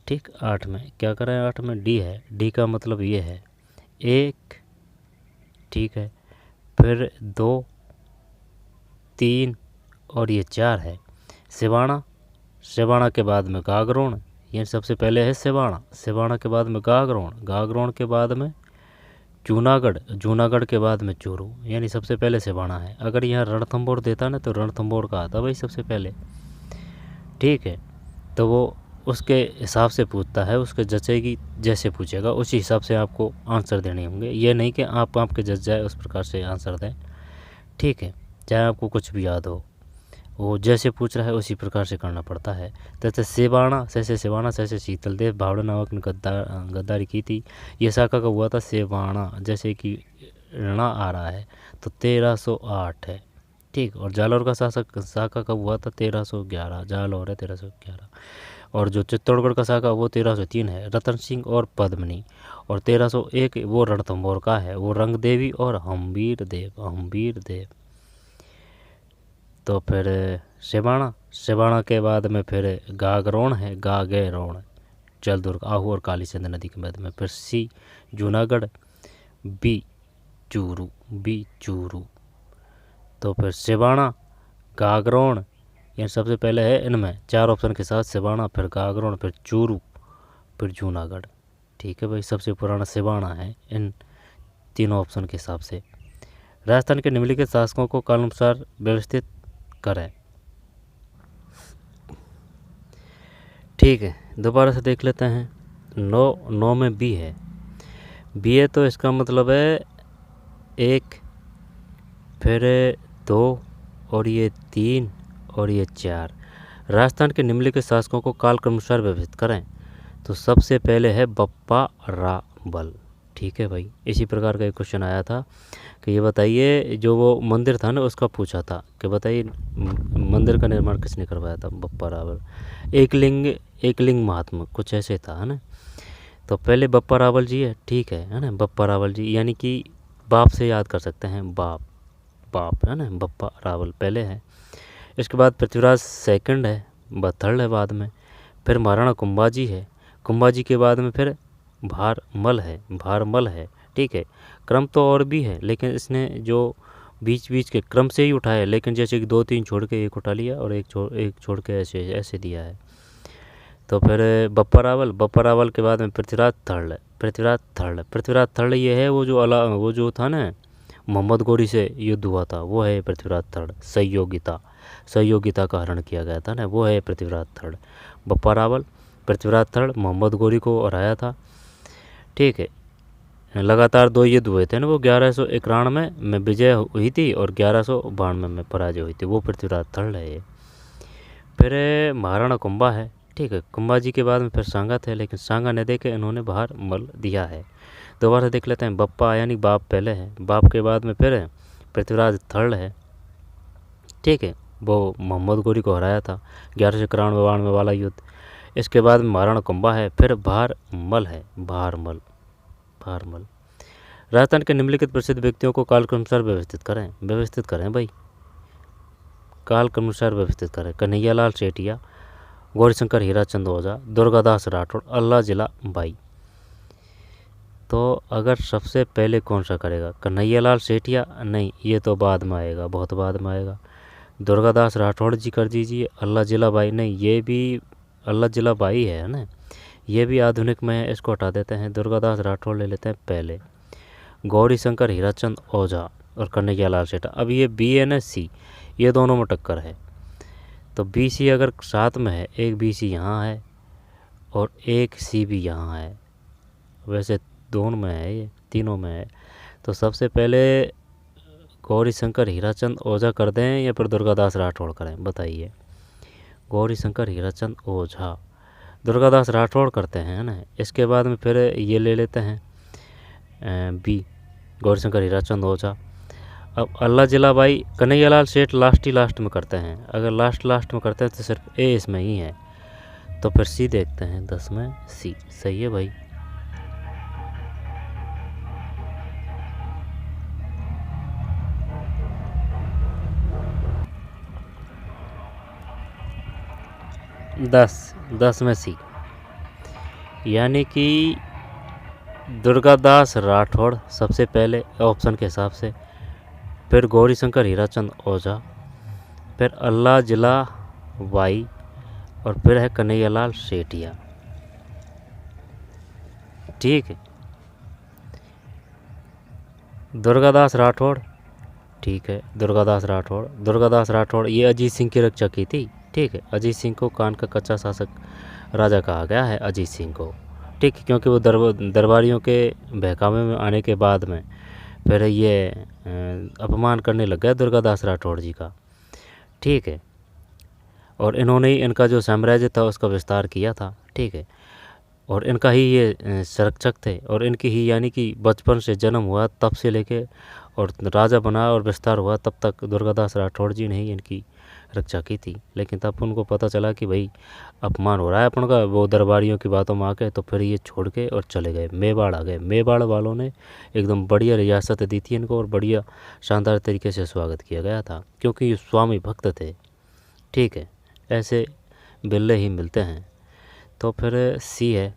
ठीक, 8 में क्या करें? 8 में डी है। डी का मतलब ये है 1, ठीक है, फिर 2, 3 और ये 4 है। सिवाना के बाद में गागरोण, ये सबसे पहले है सिवाना के बाद में गागरोण के बाद में जूनागढ़ के बाद में चूरू, यानी सबसे पहले सिवाना है। अगर यहाँ रणथंभौर देता ना, तो रणथंभौर का आता भाई सबसे पहले। ठीक है, तो वो उसके हिसाब से पूछता है, उसके जचेगी जैसे पूछेगा उसी हिसाब से आपको आंसर देने होंगे। ये नहीं कि आपके जच जाए उस प्रकार से आंसर दें। ठीक है, चाहे आपको कुछ भी याद हो, वो जैसे पूछ रहा है उसी प्रकार से करना पड़ता है। जैसे सिवाना से शीतल देव, भावड़ा नामक ने गद्दारी की थी। ये साका का हुआ था सिवाना, जैसे कि ऋणा आ रहा है, तो 1308 है। ठीक, और जालौर का साका कब हुआ था? 1311, जालौर है 1311। और जो चित्तौड़गढ़ का साका वो 1303 है, रतन सिंह और पद्मनी। और 1301 वो रणथंभौर का है, वो रंग देवी और हम्बीर देव। तो फिर सिवाना के बाद में फिर गागरोण है, गागेरोण जलदुर्ग, आहू और कालीचंद नदी के बाद में। फिर सी जूनागढ़, बी चूरू। तो फिर सिवाना, गागरोण, यानी सबसे पहले है इनमें 4 ऑप्शन के साथ सिवाना, फिर गागरोन, फिर चूरू, फिर जूनागढ़। ठीक है भाई, सबसे पुराना सिवाना है इन तीनों ऑप्शन के हिसाब से। राजस्थान के निम्नलिखित शासकों को कालानुसार व्यवस्थित करें। ठीक है, दोबारा से देख लेते हैं। 9 में बी है, बी है तो इसका मतलब है 1, फिर 2, और ये 3, और ये 4। राजस्थान के निम्नलिखित शासकों को काल क्रमानुसार व्यवस्थित करें। तो सबसे पहले है बप्पा रावल। ठीक है भाई, इसी प्रकार का एक क्वेश्चन आया था कि ये बताइए, जो वो मंदिर था ना उसका पूछा था कि बताइए मंदिर का निर्माण किसने करवाया था? बप्पा रावल। एक लिंग महात्मा कुछ ऐसे था, है ना। तो पहले बप्पा रावल जी है, ठीक है ना। बप्पा रावल जी यानी कि बाप से याद कर सकते हैं, बाप है ना, बप्पा रावल पहले है। इसके बाद पृथ्वीराज सेकंड है, थर्ड है बाद में। फिर महाराणा कुंभाजी है, कुंभाजी के बाद में फिर भारमल है। ठीक है, क्रम तो और भी है लेकिन इसने जो बीच बीच के क्रम से ही उठाया, लेकिन जैसे कि 2-3 छोड़ के एक उठा लिया और एक छोड़ के ऐसे दिया है। तो फिर बप्पा रावल के बाद में पृथ्वीराज थर्ड ये है वो जो था ना मोहम्मद गोरी से युद्ध हुआ था, वो है पृथ्वीराज थर्ड। सहयोगिता का हरण किया गया था ना, वो है पृथ्वीराज थर्ड। बप्पा रावल, पृथ्वीराज थर्ड, मोहम्मद गोरी को हराया था। ठीक है, लगातार 2 युद्ध हुए थे ना, वो 1191 में विजय हुई थी और 1192 में पराजय हुई थी, वो पृथ्वीराज थर्ड है ये। फिर महाराणा कुंभा है, ठीक है। कुंभा जी के बाद में फिर सांगा थे, लेकिन सांगा ने देखे इन्होंने भारमल दिया है। दोबारा देख लेते हैं। बप्पा यानी बाप पहले है, बाप के बाद में फिर पृथ्वीराज थर्ड है। ठीक है, वो मोहम्मद गोरी को हराया था 1191 वाला युद्ध। इसके बाद में महाराणा कुंभा है, फिर भारमल है, भारमल। राजस्थान के निम्नलिखित प्रसिद्ध व्यक्तियों को कालक्रमानुसार व्यवस्थित करें भाई, कालक्रमानुसार व्यवस्थित करें। कन्हैयालाल सेठिया, गौरीशंकर हीराचंद ओझा, दुर्गादास राठौड़, अल्लाह जिला बाई। तो अगर सबसे पहले कौन सा करेगा? कन्हैयालाल सेठिया नहीं, ये तो बाद में आएगा, बहुत बाद में आएगा। दुर्गादास राठौड़ जी कर दीजिए। अल्लाह जिला बाई नहीं, ये भी अल्लाह जिला बाई है ना, ये भी आधुनिक में है, इसको हटा देते हैं। दुर्गादास राठौड़ ले लेते हैं पहले। गौरीशंकर हीराचंद ओझा और कन्हैयालाल सेठिया। अब ये बी एन एस सी, ये दोनों में टक्कर है। तो बी सी अगर साथ में है, एक बी सी यहाँ है और एक सी भी यहाँ है, वैसे दोनों में है, ये तीनों में है। तो सबसे पहले गौरीशंकर हीराचंद ओझा कर दें या फिर दुर्गादास राठौड़ करें, बताइए। गौरीशंकर हीराचंद ओझा, दुर्गादास राठौड़ करते हैं ना। इसके बाद में फिर ये ले लेते हैं बी, गौरीशंकर हीराचंद ओझा। अब अल्लाह जिला बाई, कन्हैयालाल सेठ लास्ट में करते हैं। अगर लास्ट में करते हैं तो सिर्फ ए इसमें ही है, तो फिर सी देखते हैं। 10 में सी सही है भाई। दस में सी, यानी कि दुर्गादास राठौड़ सबसे पहले ऑप्शन के हिसाब से, फिर गौरीशंकर हीराचंद ओझा, फिर अल्लाह जिला बाई, और फिर है कन्हैयालाल सेठिया। ठीक है, दुर्गादास राठौड़, ठीक है। दुर्गादास राठौड़ ये अजीत सिंह की रक्षा की थी। ठीक है, अजीत सिंह को कान का कच्चा शासक राजा कहा गया है, अजीत सिंह को। ठीक है, क्योंकि वो दरबारियों के बहकावे में आने के बाद में फिर ये अपमान करने लग गया दुर्गादास राठौड़ जी का। ठीक है, और इन्होंने ही इनका जो साम्राज्य था उसका विस्तार किया था। ठीक है, और इनका ही ये संरक्षक थे, और इनकी ही यानी कि बचपन से जन्म हुआ तब से लेके और राजा बना और विस्तार हुआ तब तक दुर्गादास राठौड़ जी ने ही इनकी रक्षा की थी। लेकिन तब उनको पता चला कि भाई अपमान हो रहा है अपन का, वो दरबारियों की बातों में आके, तो फिर ये छोड़ के और चले गए, मेवाड़ आ गए। मेवाड़ वालों ने एकदम बढ़िया रियासत दी थी इनको और बढ़िया शानदार तरीके से स्वागत किया गया था, क्योंकि ये स्वामी भक्त थे। ठीक है, ऐसे बिल्ले ही मिलते हैं। तो फिर सी है,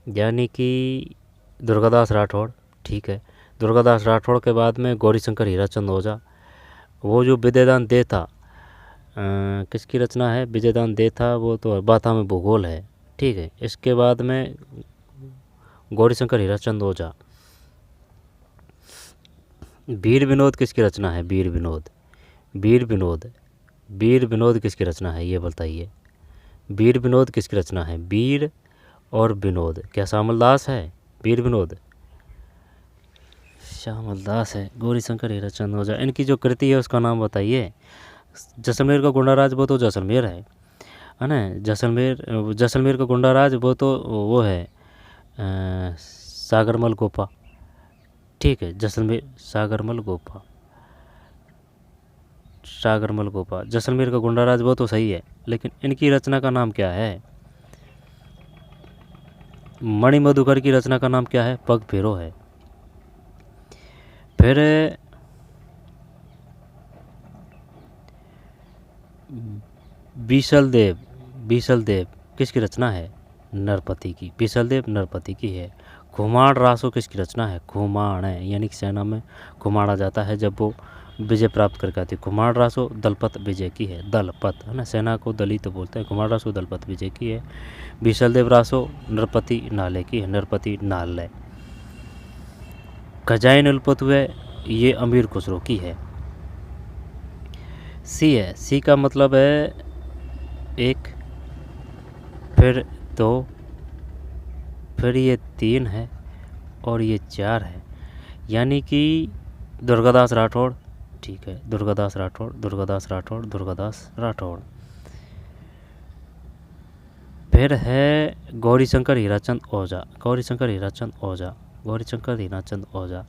यानी कि दुर्गादास राठौड़। ठीक है, दुर्गादास राठौड़ के बाद में गौरीशंकर हीराचंद ओझा, वो जो विद्यादान देता किसकी रचना है? विजयदान देथा, वो तो बाथा में भूगोल है, ठीक है। इसके बाद में गौरीशंकर हीराचंद ओझा। वीर विनोद किसकी रचना है? वीर विनोद, वीर विनोद, वीर विनोद किसकी रचना है ये बताइए। वीर विनोद किसकी रचना है? वीर और विनोद, क्या श्यामल दास है? वीर विनोद श्यामल दास है। गौरीशंकर हीराचंद ओझा, इनकी जो कृति है उसका नाम बताइए। जैसलमेर का गुंडा राज, वो तो जैसलमेर है ना। जैसलमेर का गुंडा राज वो तो वो है सागरमल गोपा, ठीक है। जैसलमेर सागरमल गोपा, सागरमल गोपा। जैसलमेर का गुंडा राज वो तो सही है, लेकिन इनकी रचना का नाम क्या है? मणि मधुकर की रचना का नाम क्या है? पग फेरो है। फिर बीसल देव, बीसल देव किसकी रचना है? नरपति की। बीसल देव नरपति की है। खुमाण रासो किसकी रचना है? खुमाण है, यानी कि सेना में खुमाड़ा जाता है जब वो विजय प्राप्त करके आती है। खुमाण रासो दलपत विजय की है, दलपत है ना, सेना को दली तो बोलते हैं। खुमाण रासो दलपत विजय की है। बीसल देव रासो नरपति नाले की है, नरपति नाले। खजाई नुलपत हुए, ये अमीर खुसरो की है। सी है, सी का मतलब है एक, फिर दो, फिर ये तीन है और ये चार है, यानी कि दुर्गादास राठौड़, ठीक है। दुर्गादास राठौड़, दुर्गादास राठौड़, दुर्गादास राठौड़। फिर है गौरीशंकर हीराचंद ओझा, गौरीशंकर हीराचंद ओझा, गौरीशंकर हीराचंद ओझा।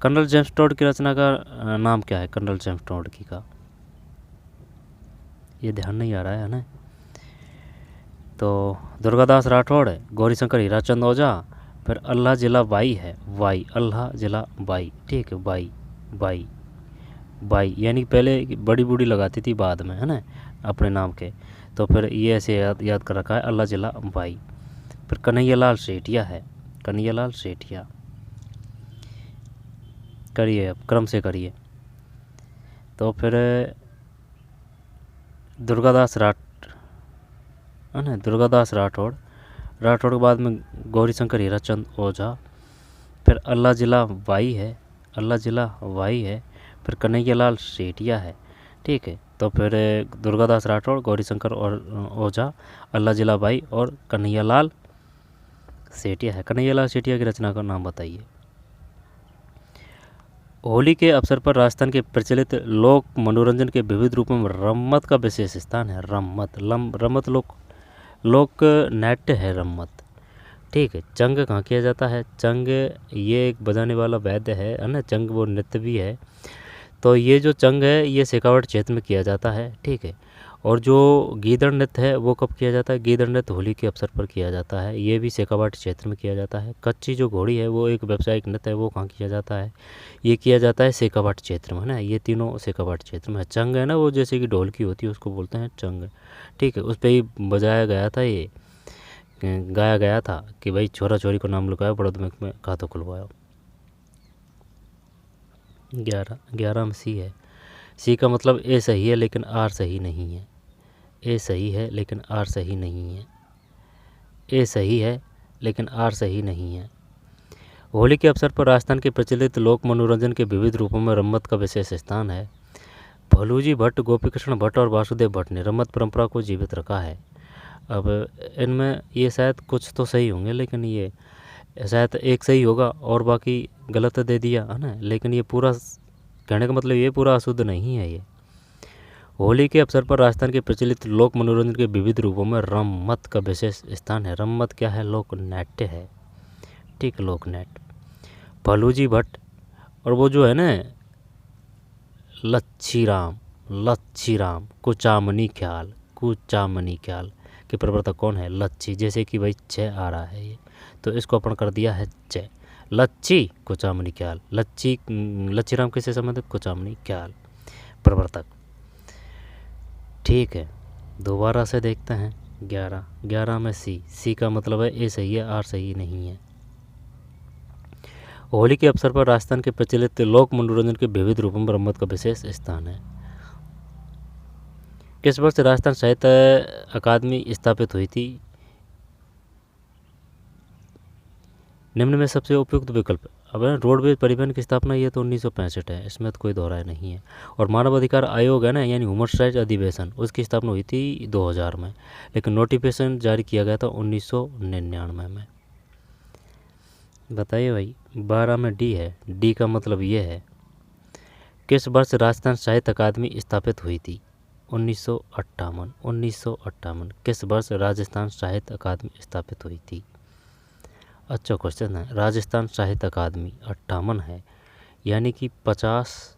कर्नल जेम्स टोड की रचना का नाम क्या है? कर्नल जेम्स टोड की का, ये ध्यान नहीं आ रहा है ना। तो दुर्गादास राठौड़ है, गौरीशंकर हीराचंद ओझा, फिर अल्लाह जिला बाई है, वाई, अल्लाह जिला बाई, ठीक है। बाई, बाई, बाई, यानी पहले बड़ी बूढ़ी लगाती थी, बाद में, है ना, अपने नाम के। तो फिर ये ऐसे याद कर रखा है, अल्लाह जिला बाई। फिर कन्हैयालाल सेठिया है, कन्हैयालाल सेठिया। करिए, अब क्रम से करिए। तो फिर दुर्गादास है ना, दुर्गादास राठौड़, राठौड़ के बाद में गौरीशंकर हीराचंद ओझा, फिर अल्लाह जिला वाई है, अल्लाह जिला वाई है, फिर कन्हैयालाल सेठिया है, ठीक है। तो फिर दुर्गादास राठौड़, गौरीशंकर और ओझा, अल्लाह जिला वाई और कन्हैयालाल सेठिया है। कन्हैयालाल सेठिया की रचना का नाम बताइए। होली के अवसर पर राजस्थान के प्रचलित लोक मनोरंजन के विविध रूपों में रम्मत का विशेष स्थान है। रम्मत, रम्मत लोक नाट्य है रम्मत, ठीक है। चंग कहाँ किया जाता है? चंग ये एक बजाने वाला वाद्य है ना, चंग वो नृत्य भी है। तो ये जो चंग है ये शेखावाट क्षेत्र में किया जाता है, ठीक है। और जो गीदड़ नृत्य है वो कब किया जाता है? गीदड़ नृत्य होली के अवसर पर किया जाता है, ये भी शेखावाट क्षेत्र में किया जाता है। कच्ची जो घोड़ी है वो एक व्यावसायिक नृत्य है, वो कहाँ किया जाता है? ये किया जाता है शेखावाट क्षेत्र में, है ना। ये तीनों शेखावाट क्षेत्र में है। चंग है ना, वो जैसे कि ढोल की होती है उसको बोलते हैं चंग, ठीक है। उस पर ही बजाया गया था, ये गाया गया था कि भाई छोरा छोरी को नाम लिखवाया, बड़ौद में खातों खुलवाया। 11 में सी है। सी का मतलब ए सही है लेकिन आर सही नहीं है। ए सही है लेकिन आर सही नहीं है। ए सही है लेकिन आर सही नहीं है। होली के अवसर पर राजस्थान के प्रचलित लोक मनोरंजन के विविध रूपों में रम्मत का विशेष स्थान है। भलूजी भट्ट, गोपी कृष्ण भट्ट और वासुदेव भट्ट ने रम्मत परंपरा को जीवित रखा है। अब इनमें ये शायद कुछ तो सही होंगे, लेकिन ये शायद एक सही होगा और बाकी गलत दे दिया, है ना। लेकिन ये पूरा कहने का मतलब ये पूरा अशुद्ध नहीं है। ये होली के अवसर पर राजस्थान के प्रचलित लोक मनोरंजन के विविध रूपों में रम्मत का विशेष स्थान है। रम्मत क्या है? लोक नाट्य है, ठीक, लोक नाट्य। भलूजी भट्ट और वो जो है ना लच्छीराम कुचामनी ख्याल, कुचामनी ख्याल के प्रवर्तक कौन है? लच्छी। जैसे कि भाई 6 आ रहा है ये, तो इसको अपन कर दिया है 6। लच्छी कुचामनी ख्याल, लच्छीराम किससे संबंधित? कुचामनी ख्याल प्रवर्तक, ठीक है। दोबारा से देखते हैं। 11 में सी का मतलब है ए सही है, आर सही नहीं है। होली के अवसर पर राजस्थान के प्रचलित लोक मनोरंजन के विविध रूपों में रम्मत का विशेष स्थान है। किस वर्ष राजस्थान साहित्य अकादमी स्थापित हुई थी? निम्न में सबसे उपयुक्त विकल्प। अब रोडवेज परिवहन की स्थापना ये तो 1965 है, इसमें तो कोई दोहराए नहीं है। और मानव अधिकार आयोग है ना, यानी ह्यूमन राइट्स अधिवेशन, उसकी स्थापना हुई थी 2000 में, लेकिन नोटिफिकेशन जारी किया गया था 1999 में। बताइए भाई। 12 में डी है। डी का मतलब ये है, किस वर्ष राजस्थान साहित्य अकादमी स्थापित हुई थी? 1958। 1958 किस वर्ष राजस्थान साहित्य अकादमी स्थापित हुई थी? अच्छा क्वेश्चन है। राजस्थान साहित्य अकादमी 58 है, यानी कि 50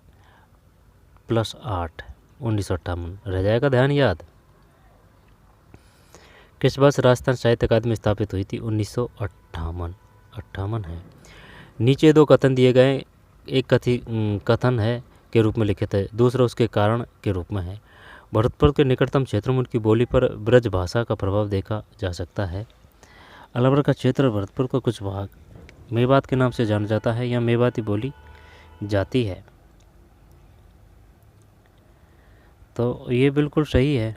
+ 8 1958 रह जाएगा, ध्यान याद। किस वर्ष राजस्थान साहित्य अकादमी स्थापित हुई थी? 1958। 58 है। नीचे दो कथन दिए गए, एक कथन है के रूप में लिखित है, दूसरा उसके कारण के रूप में है। भरतपुर के निकटतम क्षेत्रों में उनकी बोली पर ब्रज भाषा का प्रभाव देखा जा सकता है। अलवर का क्षेत्र भरतपुर का कुछ भाग मेवात के नाम से जाना जाता है या मेवाती बोली जाती है। तो ये बिल्कुल सही है।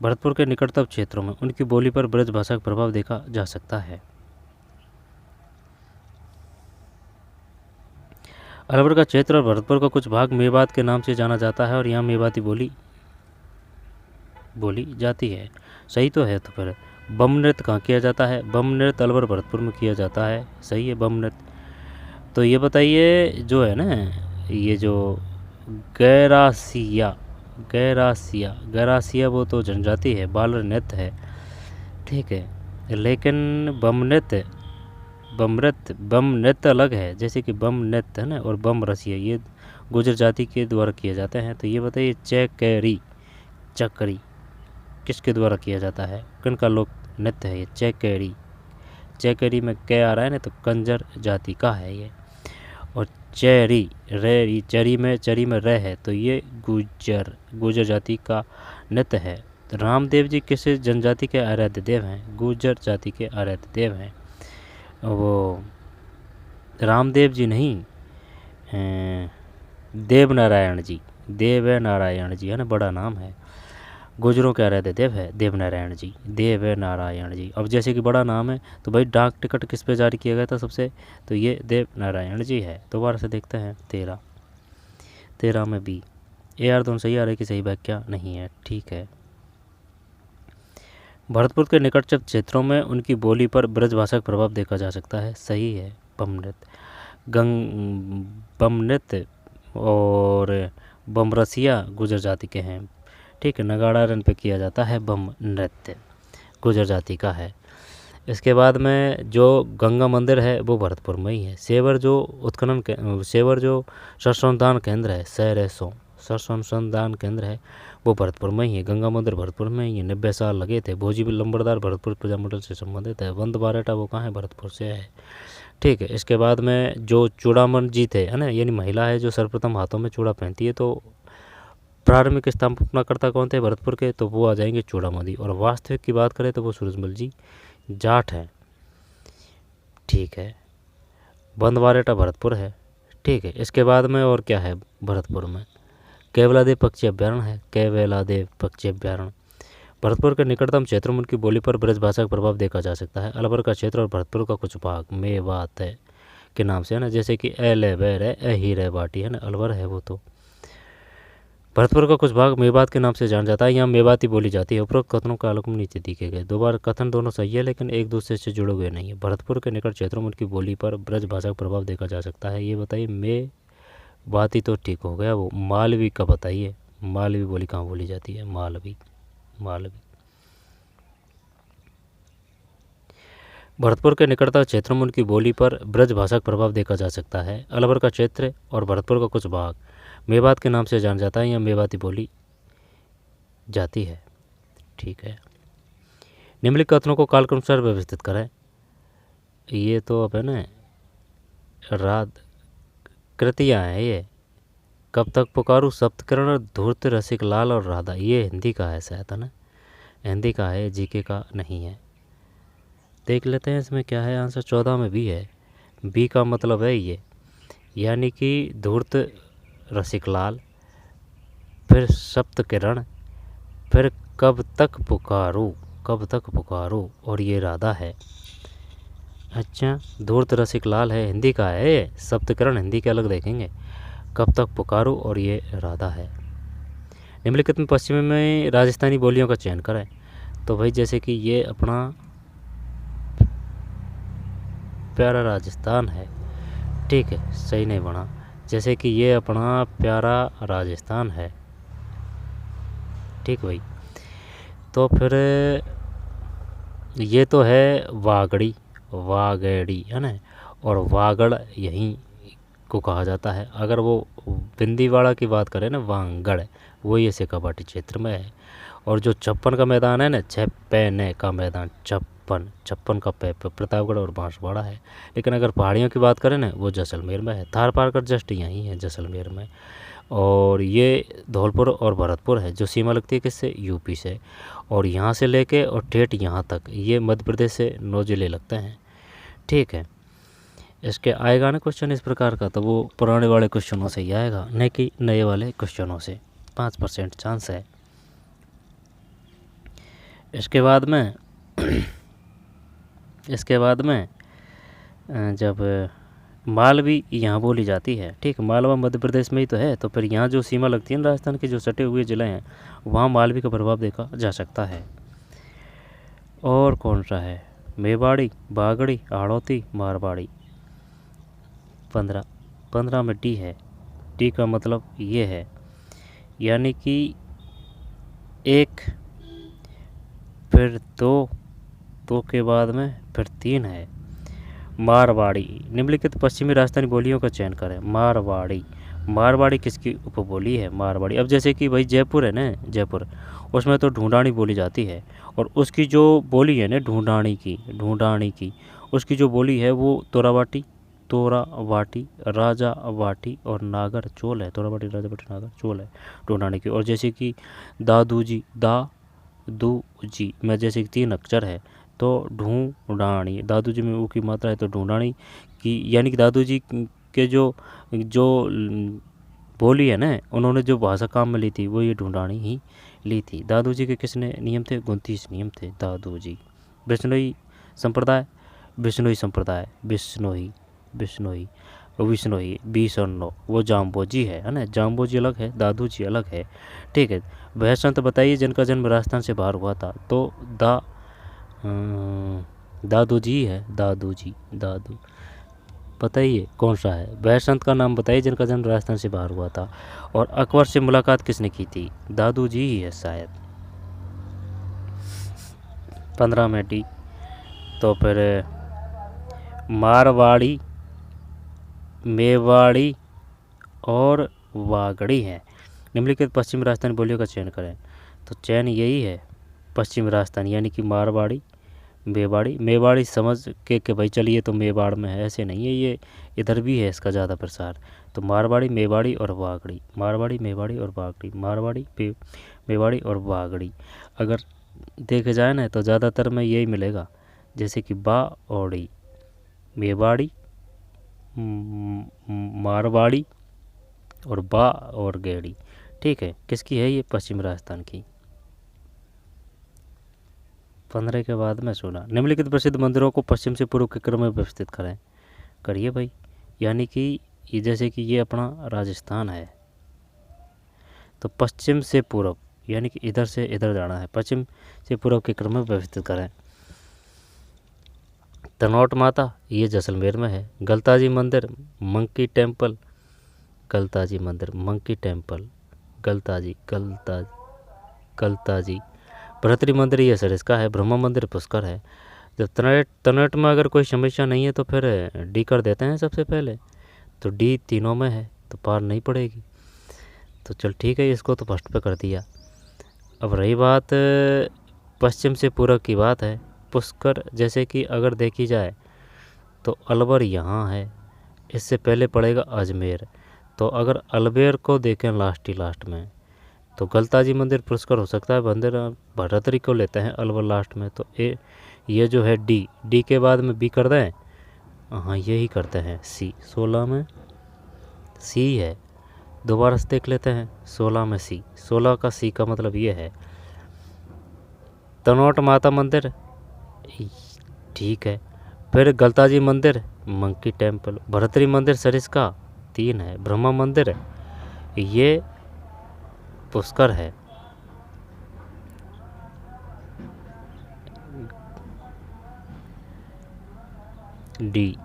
भरतपुर के निकटतम क्षेत्रों में उनकी बोली पर ब्रज भाषा का प्रभाव देखा जा सकता है। अलवर का क्षेत्र और भरतपुर का कुछ भाग मेवात के नाम से जाना जाता है और यहाँ मेवाती बोली जाती है। सही तो है। तो फिर बम नृत्य कहाँ किया जाता है? बम नृत्य अलवर भरतपुर में किया जाता है। सही है, बम नृत्य। तो ये बताइए, जो है ना, ये जो गैरासिया वो तो जनजाति है, बाल नृत्य है, ठीक है। लेकिन बम नृत्य अलग है, जैसे कि बम नृत्य है ना, और बम रसिया ये गुजर जाति के द्वारा किए जाते हैं। तो ये बताइए, चकरी किसके द्वारा किया जाता है? किन का लोक नृत्य है ये? चेकरी में कै आ रहा है ना, तो कंजर जाति का है ये। और चरी में रह है, तो ये गुजर जाति का नृत्य है। तो रामदेव जी किस जनजाति के आराध्य देव हैं? गुजर जाति के आराध्य देव हैं। वो रामदेव जी नहीं, देवनारायण जी है ना, बड़ा नाम है। गुजरों के आराध्य देव है देवनारायण जी। अब जैसे कि बड़ा नाम है, तो भाई डाक टिकट किस पे जारी किया गया था सबसे? तो ये देवनारायण जी है। दोबारा से देखते हैं। 13 में बी। यार दोनों सही आ रहे कि सही व्याख्या नहीं है, ठीक है। भरतपुर के निकटतम क्षेत्रों में उनकी बोली पर ब्रज भाषा का प्रभाव देखा जा सकता है। सही है, बम नृत्य और बमरसिया गुजर जाति के हैं, ठीक है। नगाड़ा रन पे किया जाता है बम नृत्य, गुजर जाति का है। इसके बाद में जो गंगा मंदिर है वो भरतपुर में ही है। सेवर जो संशोधन केंद्र है, संशोधन केंद्र है, वो भरतपुर में ही है। गंगा मंदिर भरतपुर में ही है। 90 साल लगे थे। भोजी लंबरदार भरतपुर प्रजामंडल से संबंधित है। वंद बारेटा वो कहाँ है? भरतपुर से है, ठीक है। इसके बाद में जो चूड़ामन जी थे, है ना, यानी महिला है जो सर्वप्रथम हाथों में चूड़ा पहनती है, तो प्रारंभिक स्थापनाकर्ता कौन थे भरतपुर के? तो वो आ जाएंगे चूड़ामणि। और वास्तविक की बात करें तो वो सूरजमल जी जाट हैं, ठीक है। बंदवारेटा भरतपुर है, ठीक है। इसके बाद में और क्या है भरतपुर में? केवलादेव पक्षी अभ्यारण्य है, भरतपुर के निकटतम क्षेत्रों में उनकी बोली पर ब्रज भाषा का प्रभाव देखा जा सकता है। अलवर का क्षेत्र और भरतपुर का कुछ भाग मेवात है के नाम से है ना, जैसे कि एले बैर है, ही रे बाटी है ना, अलवर है वो। तो भरतपुर का कुछ भाग मेवात के नाम से जाना जाता है, यहाँ मेवाती बोली जाती है। उपरोक्त कथनों का आलोकन नीचे दिखे गए। दोबारा कथन दोनों सही है, लेकिन एक दूसरे से जुड़े हुए नहीं है। भरतपुर के निकट क्षेत्रों में उनकी बोली पर ब्रज भाषा का प्रभाव देखा जा सकता है। ये बताइए, मेवाती तो ठीक हो गया, वो मालवी का बताइए। मालवी बोली कहाँ बोली जाती है? मालवी। भरतपुर के निकटतम क्षेत्रों में उनकी बोली पर ब्रज भाषा का प्रभाव देखा जा सकता है। अलवर का क्षेत्र और भरतपुर का कुछ भाग मेवात के नाम से जाना जाता है, या मेवाती बोली जाती है, ठीक है। निम्नलिखित कथनों को काल के अनुसार व्यवस्थित करें। ये तो अब है ना राध कृतियाँ हैं ये। कब तक पुकारूं, सप्तकिरण, धूर्त, रसिक लाल और राधा। ये हिंदी का है शायद, है ना, हिंदी का है, जीके का नहीं है। देख लेते हैं इसमें क्या है आंसर। 14 में बी है। बी का मतलब है ये, यानी कि धूर्त रसिकलाल, फिर सप्तकिरण, फिर कब तक पुकारूं, कब तक पुकारूं, और ये राधा है। अच्छा, धूर्त रसिक लाल है, हिंदी का है ये, सप्तकरण हिंदी के अलग देखेंगे। कब तक पुकारूं और ये राधा है। निम्नलिखित में पश्चिमी में राजस्थानी बोलियों का चयन करें। तो भाई जैसे कि ये अपना प्यारा राजस्थान है, ठीक है, सही नहीं बना। जैसे कि ये अपना प्यारा राजस्थान है, ठीक भाई। तो फिर ये तो है वागड़ी, वागेड़ी है ना, और वागड़ यहीं को कहा जाता है। अगर वो बिंदीवाड़ा की बात करें ना, वांगड़, वो ये शेखावाटी क्षेत्र में है। और जो 56 का मैदान है ना, 56 का मैदान, 56 का प्रतापगढ़ और बांसवाड़ा है। लेकिन अगर पहाड़ियों की बात करें ना, वो जैसलमेर में है। थार पारकर जस्ट यहीं है जैसलमेर में। और ये धौलपुर और भरतपुर है, जो सीमा लगती है किससे, यूपी से। और यहाँ से लेके और ठेठ यहाँ तक ये मध्य प्रदेश से 9 जिले लगते हैं, ठीक है। इसके आएगा ना क्वेश्चन इस प्रकार का, तो वो पुराने वाले क्वेश्चनों से ही आएगा, न कि नए वाले क्वेश्चनों से। 5% चांस है। इसके बाद में जब मालवी यहाँ बोली जाती है, ठीक, मालवा मध्य प्रदेश में ही तो है। तो फिर यहाँ जो सीमा लगती है ना राजस्थान के, जो सटे हुए ज़िले हैं, वहाँ मालवी का प्रभाव देखा जा सकता है। और कौन सा है, मेवाड़ी, बागड़ी, हाड़ौती, मारवाड़ी। 15 में डी है। डी का मतलब ये है, यानी कि 1, फिर 2 के बाद में फिर 3 है। मारवाड़ी। निम्नलिखित पश्चिमी राजस्थानी बोलियों का चयन करें। मारवाड़ी, मारवाड़ी किसकी उपबोली है, मारवाड़ी। अब जैसे कि भाई जयपुर है ना, जयपुर, उसमें तो ढूंढानी बोली जाती है। और उसकी जो बोली है ना, ढूंढानी की उसकी जो बोली है वो तोरावाटी, राजावाटी और नागर चोल है। तोरावाटी, राजावाटी, नागर चोल है ढूंढानी की। और जैसे कि दादूजी में जैसे कि 3 अक्षर है, तो ढूंढानी, दादूजी में ऊ की मात्रा है तो ढूंढानी की, यानी कि दादूजी के जो बोली है ना, उन्होंने जो भाषा काम में ली थी वो ये ढूंढानी ही ली थी। दादूजी के किसने नियम थे, 29 नियम थे दादूजी। बिश्नोई संप्रदाय, बिश्नोई 20 और 9, वो जाम्बोजी है ना। जाम्बोजी अलग है, दादूजी अलग है, ठीक है। वह संत बताइए जिनका जन्म राजस्थान से बाहर हुआ था। तो दादूजी है, दादू बताइए कौन सा है। वह संत का नाम बताइए जिनका जन्म राजस्थान से बाहर हुआ था। और अकबर से मुलाकात किसने की थी, दादूजी ही है शायद। 15 में डी। तो फिर मारवाड़ी, मेवाड़ी और वागड़ी है। निम्नलिखित पश्चिमी राजस्थानी बोलियों का चयन करें। तो चयन यही है, पश्चिमी राजस्थान, यानी कि मारवाड़ी, मेवाड़ी समझ के भाई चलिए तो मेवाड़ में है, ऐसे नहीं है, ये इधर भी है इसका ज़्यादा प्रसार। तो मारवाड़ी, मेवाड़ी और वागड़ी, मारवाड़ी, मेवाड़ी और वागड़ी, मारवाड़ी, मेवाड़ी और वागड़ी। अगर देखे जाए ना तो ज़्यादातर में यही मिलेगा, जैसे कि बाओड़ी, मेवाड़ी, मारवाड़ी और और गेड़ी, ठीक है। किसकी है ये, पश्चिमी राजस्थान की। 15 के बाद में 16। निम्नलिखित प्रसिद्ध मंदिरों को पश्चिम से पूर्व के क्रम में व्यवस्थित करिए भाई। यानी कि ये जैसे कि ये अपना राजस्थान है, तो पश्चिम से पूर्व, यानी कि इधर से इधर जाना है, पश्चिम से पूर्व के क्रम में व्यवस्थित करें। तनौट माता, ये जैसलमेर में है। गलताजी मंदिर, मंकी टेम्पल, गलताजी मंदिर, मंकी टेम्पल, गलताजी। भरतरी मंदिर ये सरिस्का है। ब्रह्मा मंदिर पुष्कर है। जब तनौट में अगर कोई समस्या नहीं है तो फिर डी कर देते हैं सबसे पहले। तो डी तीनों में है तो पार नहीं पड़ेगी। तो चल ठीक है, इसको तो फर्स्ट पे कर दिया। अब रही बात पश्चिम से पूर्व की बात है। पुष्कर जैसे कि अगर देखी जाए तो अलवर यहाँ है, इससे पहले पड़ेगा अजमेर। तो अगर अलवेर को देखें लास्ट में, तो गलताजी मंदिर पुष्कर हो सकता है, मंदिर भरतरी को लेते हैं अलवर लास्ट में। तो ये जो है डी के बाद में बी कर दें, हाँ यही करते हैं सी। 16 में सी है, दोबारा से देख लेते हैं। 16 में सी, 16 का सी का मतलब ये है तनोट माता मंदिर, ठीक है। फिर गलताजी मंदिर, मंकी टेम्पल। भरतरी मंदिर सरिस्का 3 है। ब्रह्मा मंदिर ये पुष्कर है। डी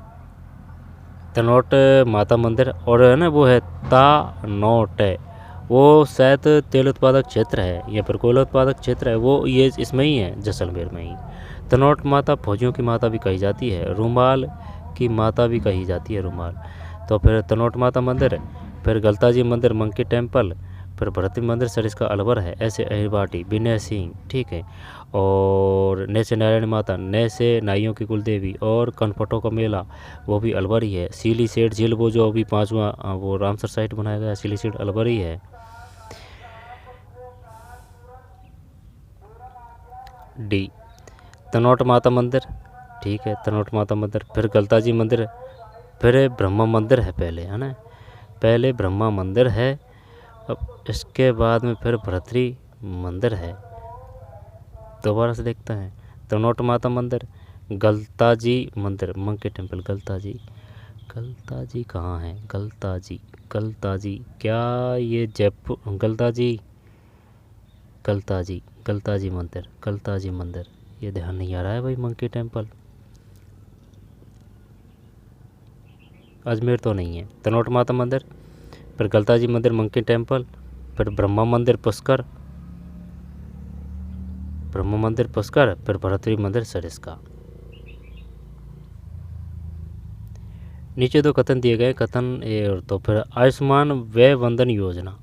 तनोट माता मंदिर। और है ना वो है तानोट है, वो शायद तेल उत्पादक क्षेत्र है या फिर कोयला उत्पादक क्षेत्र है, वो ये इसमें ही है, जैसलमेर में ही। तनोट माता फौजियों की माता भी कही जाती है, रुमाल की माता भी कही जाती है, रुमाल। तो फिर तनोट माता मंदिर, फिर गलताजी मंदिर मंकी टेम्पल, फिर भरतरी मंदिर सरिस्का अलवर है, ऐसे अहिरबाटी विनय सिंह, ठीक है। और नैसे नारायण माता, नैसे नाइयों की कुलदेवी, और कनपटों का मेला वो भी अलवर ही है। सीली सेठ झील वो जो अभी 5वां वो रामसर साइट बनाया गया, सीली सेठ अलवर ही है। डी तनोट माता मंदिर, ठीक है, तनोट माता मंदिर। फिर गलताजी मंदिर, फिर ब्रह्मा मंदिर है पहले, है ना, पहले ब्रह्मा मंदिर है, अब इसके बाद में फिर भरतरी मंदिर है। दोबारा से देखते हैं, तनोट माता मंदिर, गलताजी मंदिर, मंकी टेम्पल, गलताजी। गलताजी कहाँ है? गलताजी, गलताजी क्या ये जयपुर? गलताजी, गलताजी, गलताजी मंदिर, गलताजी मंदिर, ये ध्यान नहीं आ रहा है भाई। मंकी टेम्पल अजमेर तो नहीं है। तनोट माता मंदिर, फिर गलताजी मंदिर मंकी टेम्पल, फिर ब्रह्मा मंदिर पुष्कर, ब्रह्मा मंदिर पुष्कर, फिर भरतरी मंदिर सरिस्का। नीचे दो कथन दिए गए, कथन ए तो फिर आयुष्मान व्यय वंदन योजना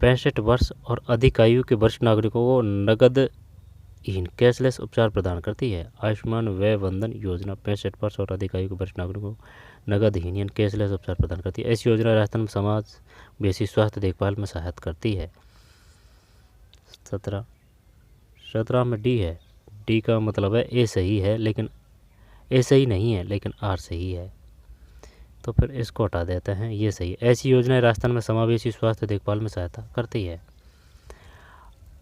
65 वर्ष और अधिक आयु के वरिष्ठ नागरिकों को नगदहीन कैशलेस उपचार प्रदान करती है। आयुष्मान व्यय वंदन योजना 65 वर्ष और अधिक आयु के वरिष्ठ नागरिकों को नगदहीन कैशलेस उपचार प्रदान करती है। ऐसी योजना राजस्थान में समाज बेसिक स्वास्थ्य देखभाल में सहायता करती है। 17 में डी है। डी का मतलब है ए सही है, लेकिन ए सही नहीं है, लेकिन आर सही है, तो फिर इसको हटा देते हैं, ये सही है। ऐसी योजनाएं राजस्थान में समावेशी स्वास्थ्य देखभाल में सहायता करती है।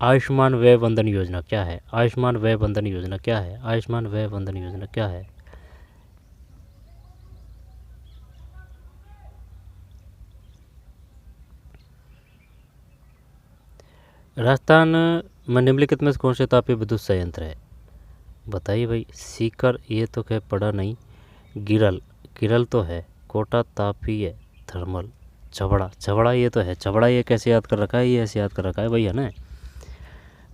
आयुष्मान व्यय वंदन योजना क्या है? आयुष्मान व्यय वंदन योजना क्या है? आयुष्मान व्यय वंदन योजना क्या है? राजस्थान में निम्नलिखित में कौन से तापीय विद्युत संयंत्र है? बताइए भाई। सीकर ये तो क्या पढ़ा नहीं। गिरल, गिरल तो है। कोटा तापीय थर्मल। छबड़ा, छबड़ा ये तो है। छबड़ा ये कैसे याद कर रखा है? ये ऐसे याद कर रखा है भाई, है ना,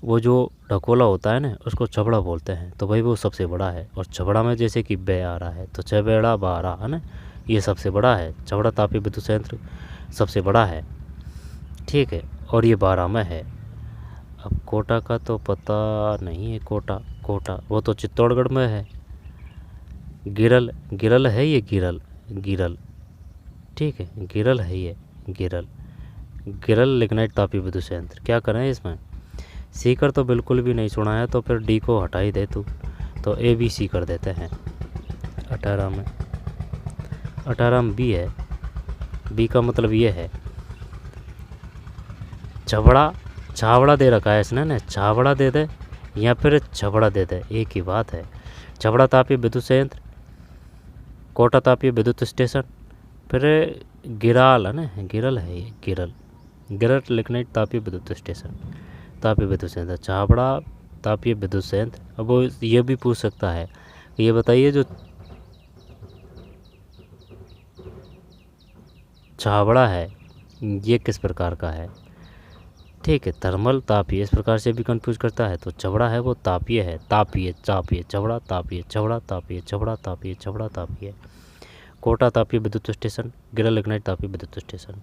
वो जो ढकोला होता है ना उसको छबड़ा बोलते हैं, तो भाई वो सबसे बड़ा है। और छबड़ा में जैसे कि बे आ रहा है तो छबेड़ा बारा, है ना, ये सबसे बड़ा है। छबड़ा तापीय विद्युत संयंत्र सबसे बड़ा है, ठीक है, और ये 12 में है। अब कोटा का तो पता नहीं है। कोटा, कोटा वो तो चित्तौड़गढ़ में है। गिरल, गिरल है ये, गिरल, गिरल, ठीक है, गिरल है ये, गिरल। गिरल लिग्नाइट तापीय विद्युत संयंत्र। क्या करें इसमें? सीकर तो बिल्कुल भी नहीं सुना है, तो फिर डी को हटा ही दे तू, तो ए बी सी कर देते हैं। 18 में, 18 में बी है। बी का मतलब ये है छबड़ा, छावड़ा दे रखा है इसने ना, छावड़ा दे दे या फिर छबड़ा दे दे, एक ही बात है। छबड़ा तापीय विद्युत संयंत्र, कोटा तापीय विद्युत स्टेशन, फिर गिराल है ना, गिरल है ये, गिरल, गिरल लिग्नाइट तापीय विद्युत स्टेशन, तापीय विद्युत संयंत्र, छाबड़ा तापीय विद्युत संयंत्र। अब वो ये भी पूछ सकता है, ये बताइए जो छाबड़ा है ये किस प्रकार का है? ठीक है, थर्मल, तापीय, इस प्रकार से भी कंफ्यूज करता है, तो छबड़ा है वो तापीय है। तापीय, तापीय, छबड़ा तापीय, छबड़ा तापीय, छबड़ा तापीय, छबड़ा तापीय। कोटा तापीय विद्युत स्टेशन, गिरल लिग्नाइट तापीय विद्युत स्टेशन।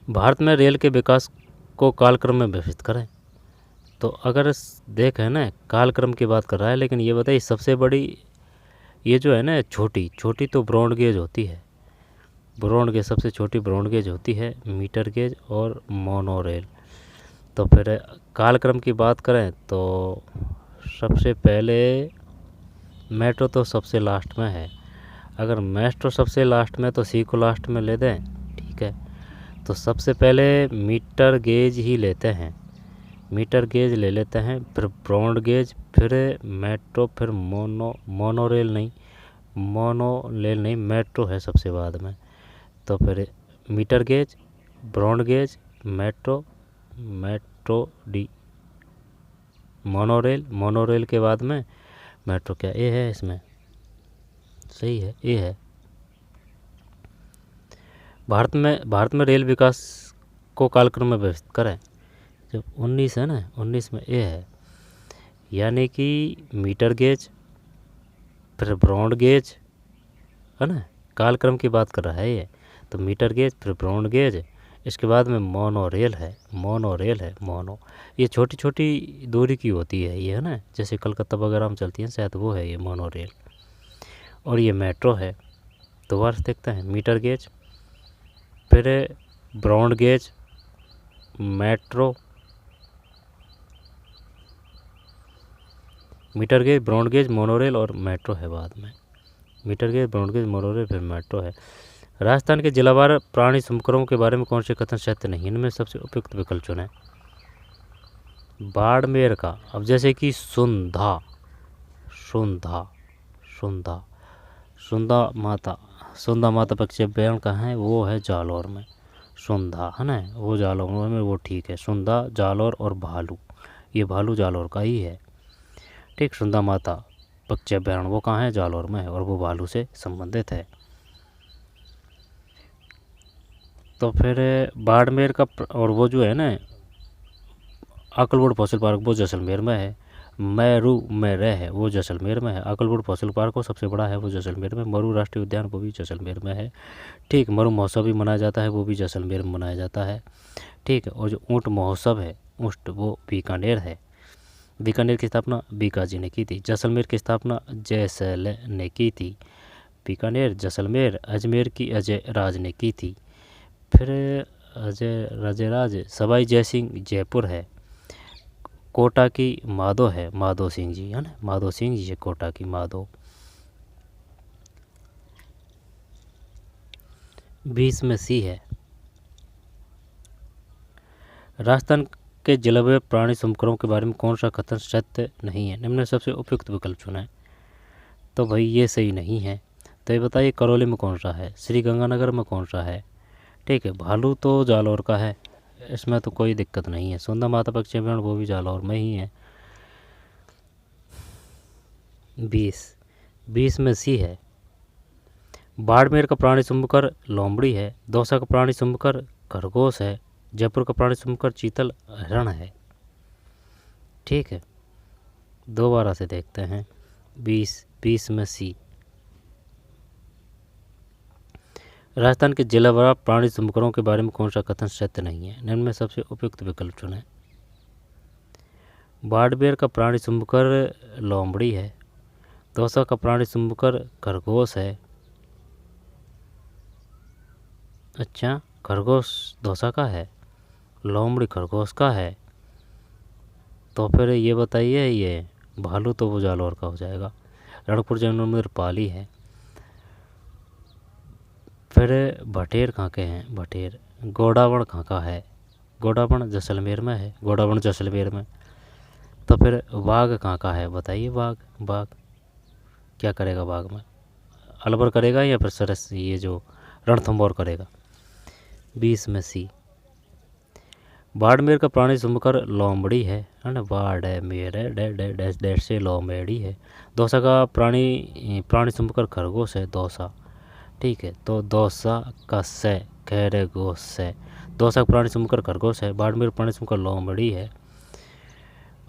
भारत में रेल के विकास को कालक्रम में विभाजित करें, तो अगर देखें ना, कालक्रम की बात कर रहा है, लेकिन ये बताइए सबसे बड़ी ये जो है ना, छोटी छोटी तो ब्रॉड गेज होती है। ब्रॉड गेज सबसे छोटी ब्रॉड गेज होती है, मीटर गेज और मोनो रेल। तो फिर कालक्रम की बात करें तो सबसे पहले मेट्रो तो सबसे लास्ट में है। अगर मेट्रो सबसे लास्ट में तो सी को लास्ट में ले दें, ठीक है, तो सबसे पहले मीटर गेज ही लेते हैं। मीटर गेज ले लेते हैं, फिर ब्रॉड गेज, फिर मेट्रो, फिर मोनोरेल नहीं, मेट्रो है सबसे बाद में। तो फिर metre gauge, broad gauge, metro डी, मोनोरेल के बाद में मेट्रो। क्या ए है इसमें? सही है, ए है। भारत में रेल विकास को कालक्रम में व्यवस्थित करें। जब 19 है ना, 19 में ए है, यानी कि मीटर गेज, फिर ब्रॉड गेज, है ना, कालक्रम की बात कर रहा है ये। तो मीटर गेज, फिर ब्रॉड गेज, इसके बाद में मोनोरेल है। ये छोटी छोटी दूरी की होती है ये, है ना, जैसे कलकत्ता वगैरह में चलती है शायद, वो है ये मोनोरेल। और ये मेट्रो है। दोबारा से देखते हैं, मीटर गेज, फिर broad gauge, metro, metre gauge, broad gauge, monorail और मेट्रो है बाद में। Metre gauge, broad gauge, monorail, फिर मेट्रो है। राजस्थान के जिलावार प्राणी संक्रमण के बारे में कौन से कथन सत्य नहीं? इनमें सबसे उपयुक्त विकल्प चुनें। बाड़मेर का, अब जैसे कि सुंधा माता पक्षी अभ्यारण्य कहाँ है? वो है जालौर में। सुंधा है ना, वो जालौर में, वो ठीक है। सुंधा, जालौर और भालू, ये भालू जालौर का ही है, ठीक। सुंधा माता पक्षी अभ्यारण्य वो कहाँ है? जालौर में है, और वो भालू से संबंधित है। तो फिर बाड़मेर का और वो जो है ना अकलवुड फॉसिल पार्क, वो जैसलमेर में है। मैरू में रह है, वो जैसलमेर में है। अकलवुड फॉसिल पार्क वो सबसे बड़ा है, वो जैसलमेर में। मरू राष्ट्रीय उद्यान वो भी जैसलमेर में है, ठीक। मरू महोत्सव भी मनाया जाता है, वो भी जैसलमेर में मनाया जाता है, ठीक है। और जो ऊँट महोत्सव है, ऊँट, वो बीकानेर है। बीकानेर की स्थापना बीकाजी ने की थी। जैसलमेर की स्थापना जयसल ने की थी। बीकानेर, जैसलमेर, अजमेर की अजय राज ने की थी। फिर राज सवाई जयसिंह जयपुर है। कोटा की माधो है, माधो सिंह जी, है ना, माधो सिंह जी है कोटा की माधो। 20 में सी है। राजस्थान के जलवायु प्राणी संक्रमण के बारे में कौन सा कथन सत्य नहीं है? निम्न सबसे उपयुक्त विकल्प चुना। तो भाई ये सही नहीं है। तो ये बताइए करौली में कौन सा है, श्री गंगानगर में कौन सा है, ठीक है। भालू तो जालौर का है, इसमें तो कोई दिक्कत नहीं है। सुंदर माता पक्षी अभ्यारण्य वो भी जालौर में ही है। 20 में सी है। बाड़मेर का प्राणी संबकर लोमड़ी है। दौसा का प्राणी संबकर खरगोश है। जयपुर का प्राणी संबकर चीतल हिरण है, ठीक है। दोबारा से देखते हैं। 20 में सी। राजस्थान के जिलावार प्राणी संबकरों के बारे में कौन सा कथन सत्य नहीं है? निम्न में सबसे उपयुक्त विकल्प चुनें। बाड़मेर का प्राणी संबकर लोमड़ी है। दौसा का प्राणी संबकर खरगोश है। अच्छा, खरगोश दौसा का है, लोमड़ी खरगोश का है। तो फिर ये बताइए, ये भालू तो वो जालौर का हो जाएगा। रणपुर जंगल में पाली है। फिर भटेर कहाँ के हैं? भटेर, गोडावण कहाँ का है? गोडावण जैसलमेर में है, गोडावण जैसलमेर में। तो फिर बाघ कहाँ का है? बताइए। बाघ क्या करेगा बाघ में? अलवर करेगा या फिर सरस, ये जो रणथंभौर करेगा? 20 में सी। बाड़मेर का प्राणी संबकर लोमड़ी है ना, बाड़मेर डैश डैश से लोमड़ी है। दौसा का प्राणी संबकर खरगोश है, दौसा, ठीक है। तो दौसा का से खैरगोश से, दौसा का प्राणी संबकर खरगोश है। बाड़मेर प्राणी संबकर लोमड़ी है।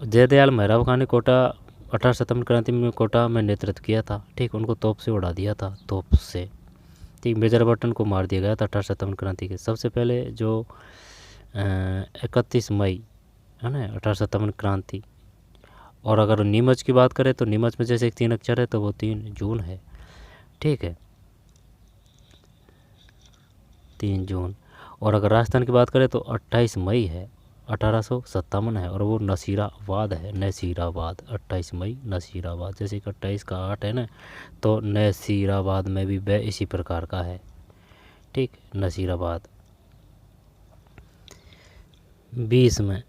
जयदयाल मेहराब खान ने कोटा 18 सितंबर क्रांति में कोटा में नेतृत्व किया था, ठीक। उनको तोप से उड़ा दिया था, तोप से, ठीक। मेजर बटन को मार दिया गया था 18 सितंबर क्रांति के। सबसे पहले जो 31 मई है ना 18 सितंबर क्रांति। और अगर नीमच की बात करें तो नीमच में जैसे एक 3 अक्षर है तो वो 3 जून है, ठीक है, 3 जून। और अगर राजस्थान की बात करें तो 28 मई है, 1857 है, और वो नसीराबाद है, नसीराबाद। 28 मई नसीराबाद, जैसे कि 28 का 8 है ना, तो नसीराबाद में भी ब इसी प्रकार का है, ठीक, नसीराबाद। 20 में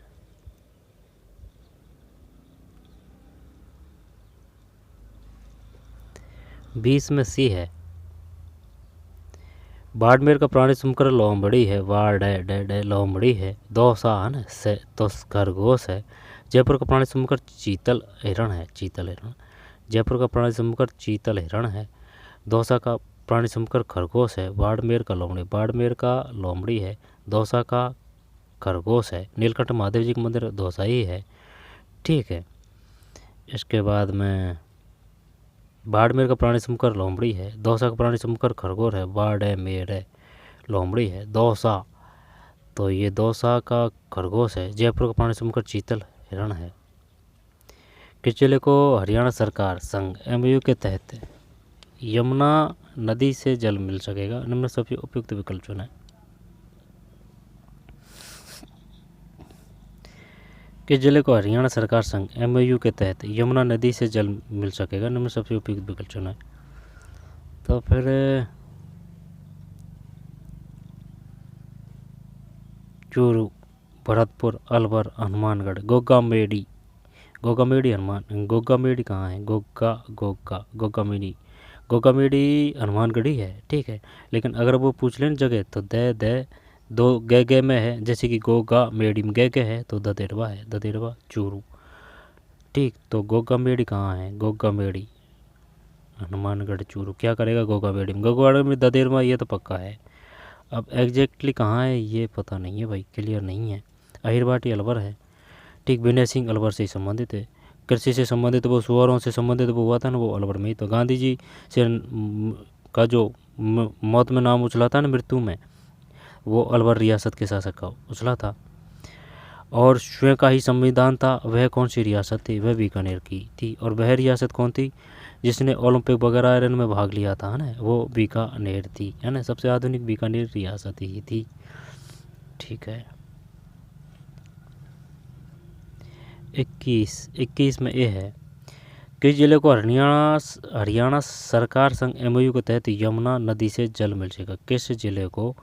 20 में सी है। बाड़मेर का प्राणी सुनकर लोमड़ी है, वाड़ है डे डे लोमड़ी है, दो सा है ना से तो खरगोश है। जयपुर का प्राणी सुनकर चीतल हिरण है, चीतल हिरण। जयपुर का प्राणी सुनकर चीतल हिरण है। दौसा का प्राणी सुनकर खरगोश है। बाड़मेर का लोमड़ी, बाड़मेर का लोमड़ी है। दौसा का खरगोश है। नीलकंठ महादेव जी का मंदिर दौसा ही है, ठीक है। इसके बाद में बाड़मेर का प्राणी सुनकर लोमड़ी है। दौसा का प्राणी सुनकर खरगोश है। बाड़ है मेर है लोमड़ी है। दौसा तो ये दौसा का खरगोश है। जयपुर का प्राणी सुनकर चीतल हिरण है। किस जिले को हरियाणा सरकार संघ एमओयू के तहत यमुना नदी से जल मिल सकेगा? निम्न सबसे उपयुक्त विकल्प चुनें। किस जिले को हरियाणा सरकार संघ एमओयू के तहत यमुना नदी से जल मिल सकेगा? निम्न सबसे उपयुक्त विकल्प चुनें। तो फिर चूरू, भरतपुर, अलवर, हनुमानगढ़, गोगामेडी। गोगामेडी हनुमान, गोगामेडी कहाँ है? गोगामेडी हनुमानगढ़ी है, ठीक है। लेकिन अगर वो पूछ लें जगह तो दे दो गे में है, जैसे कि गोगामेडी में गे है तो ददेरवा है, ददेरवा चूरू, ठीक। तो गोगामेडी कहाँ है? गोगामेडी हनुमानगढ़ चूरू। क्या करेगा गोगामेडी में? गोगामेडी में ददेरवा, ये तो पक्का है। अब एग्जैक्टली कहाँ है ये पता नहीं है भाई, क्लियर नहीं है। अहिरवाटी अलवर है, ठीक। विनय सिंह अलवर से संबंधित है। कृषि से संबंधित वो सुअरों से संबंधित वो हुआ था ना, वो अलवर में ही। तो गांधी जी से का जो मौत में नाम उछला था ना, मृत्यु में, वो अलवर रियासत के शासक का उछला था। और स्वयं का ही संविधान था, वह कौन सी रियासत थी? वह बीकानेर की थी। और वह रियासत कौन थी जिसने ओलंपिक वगैरह में भाग लिया था, है ना? वो बीकानेर थी, है ना? सबसे आधुनिक बीकानेर रियासत ही थी, ठीक है। 21 में ये है, किस जिले को हरियाणा सरकार संघ एमओयू के तहत यमुना नदी से जल मिल सकेगा? किस जिले को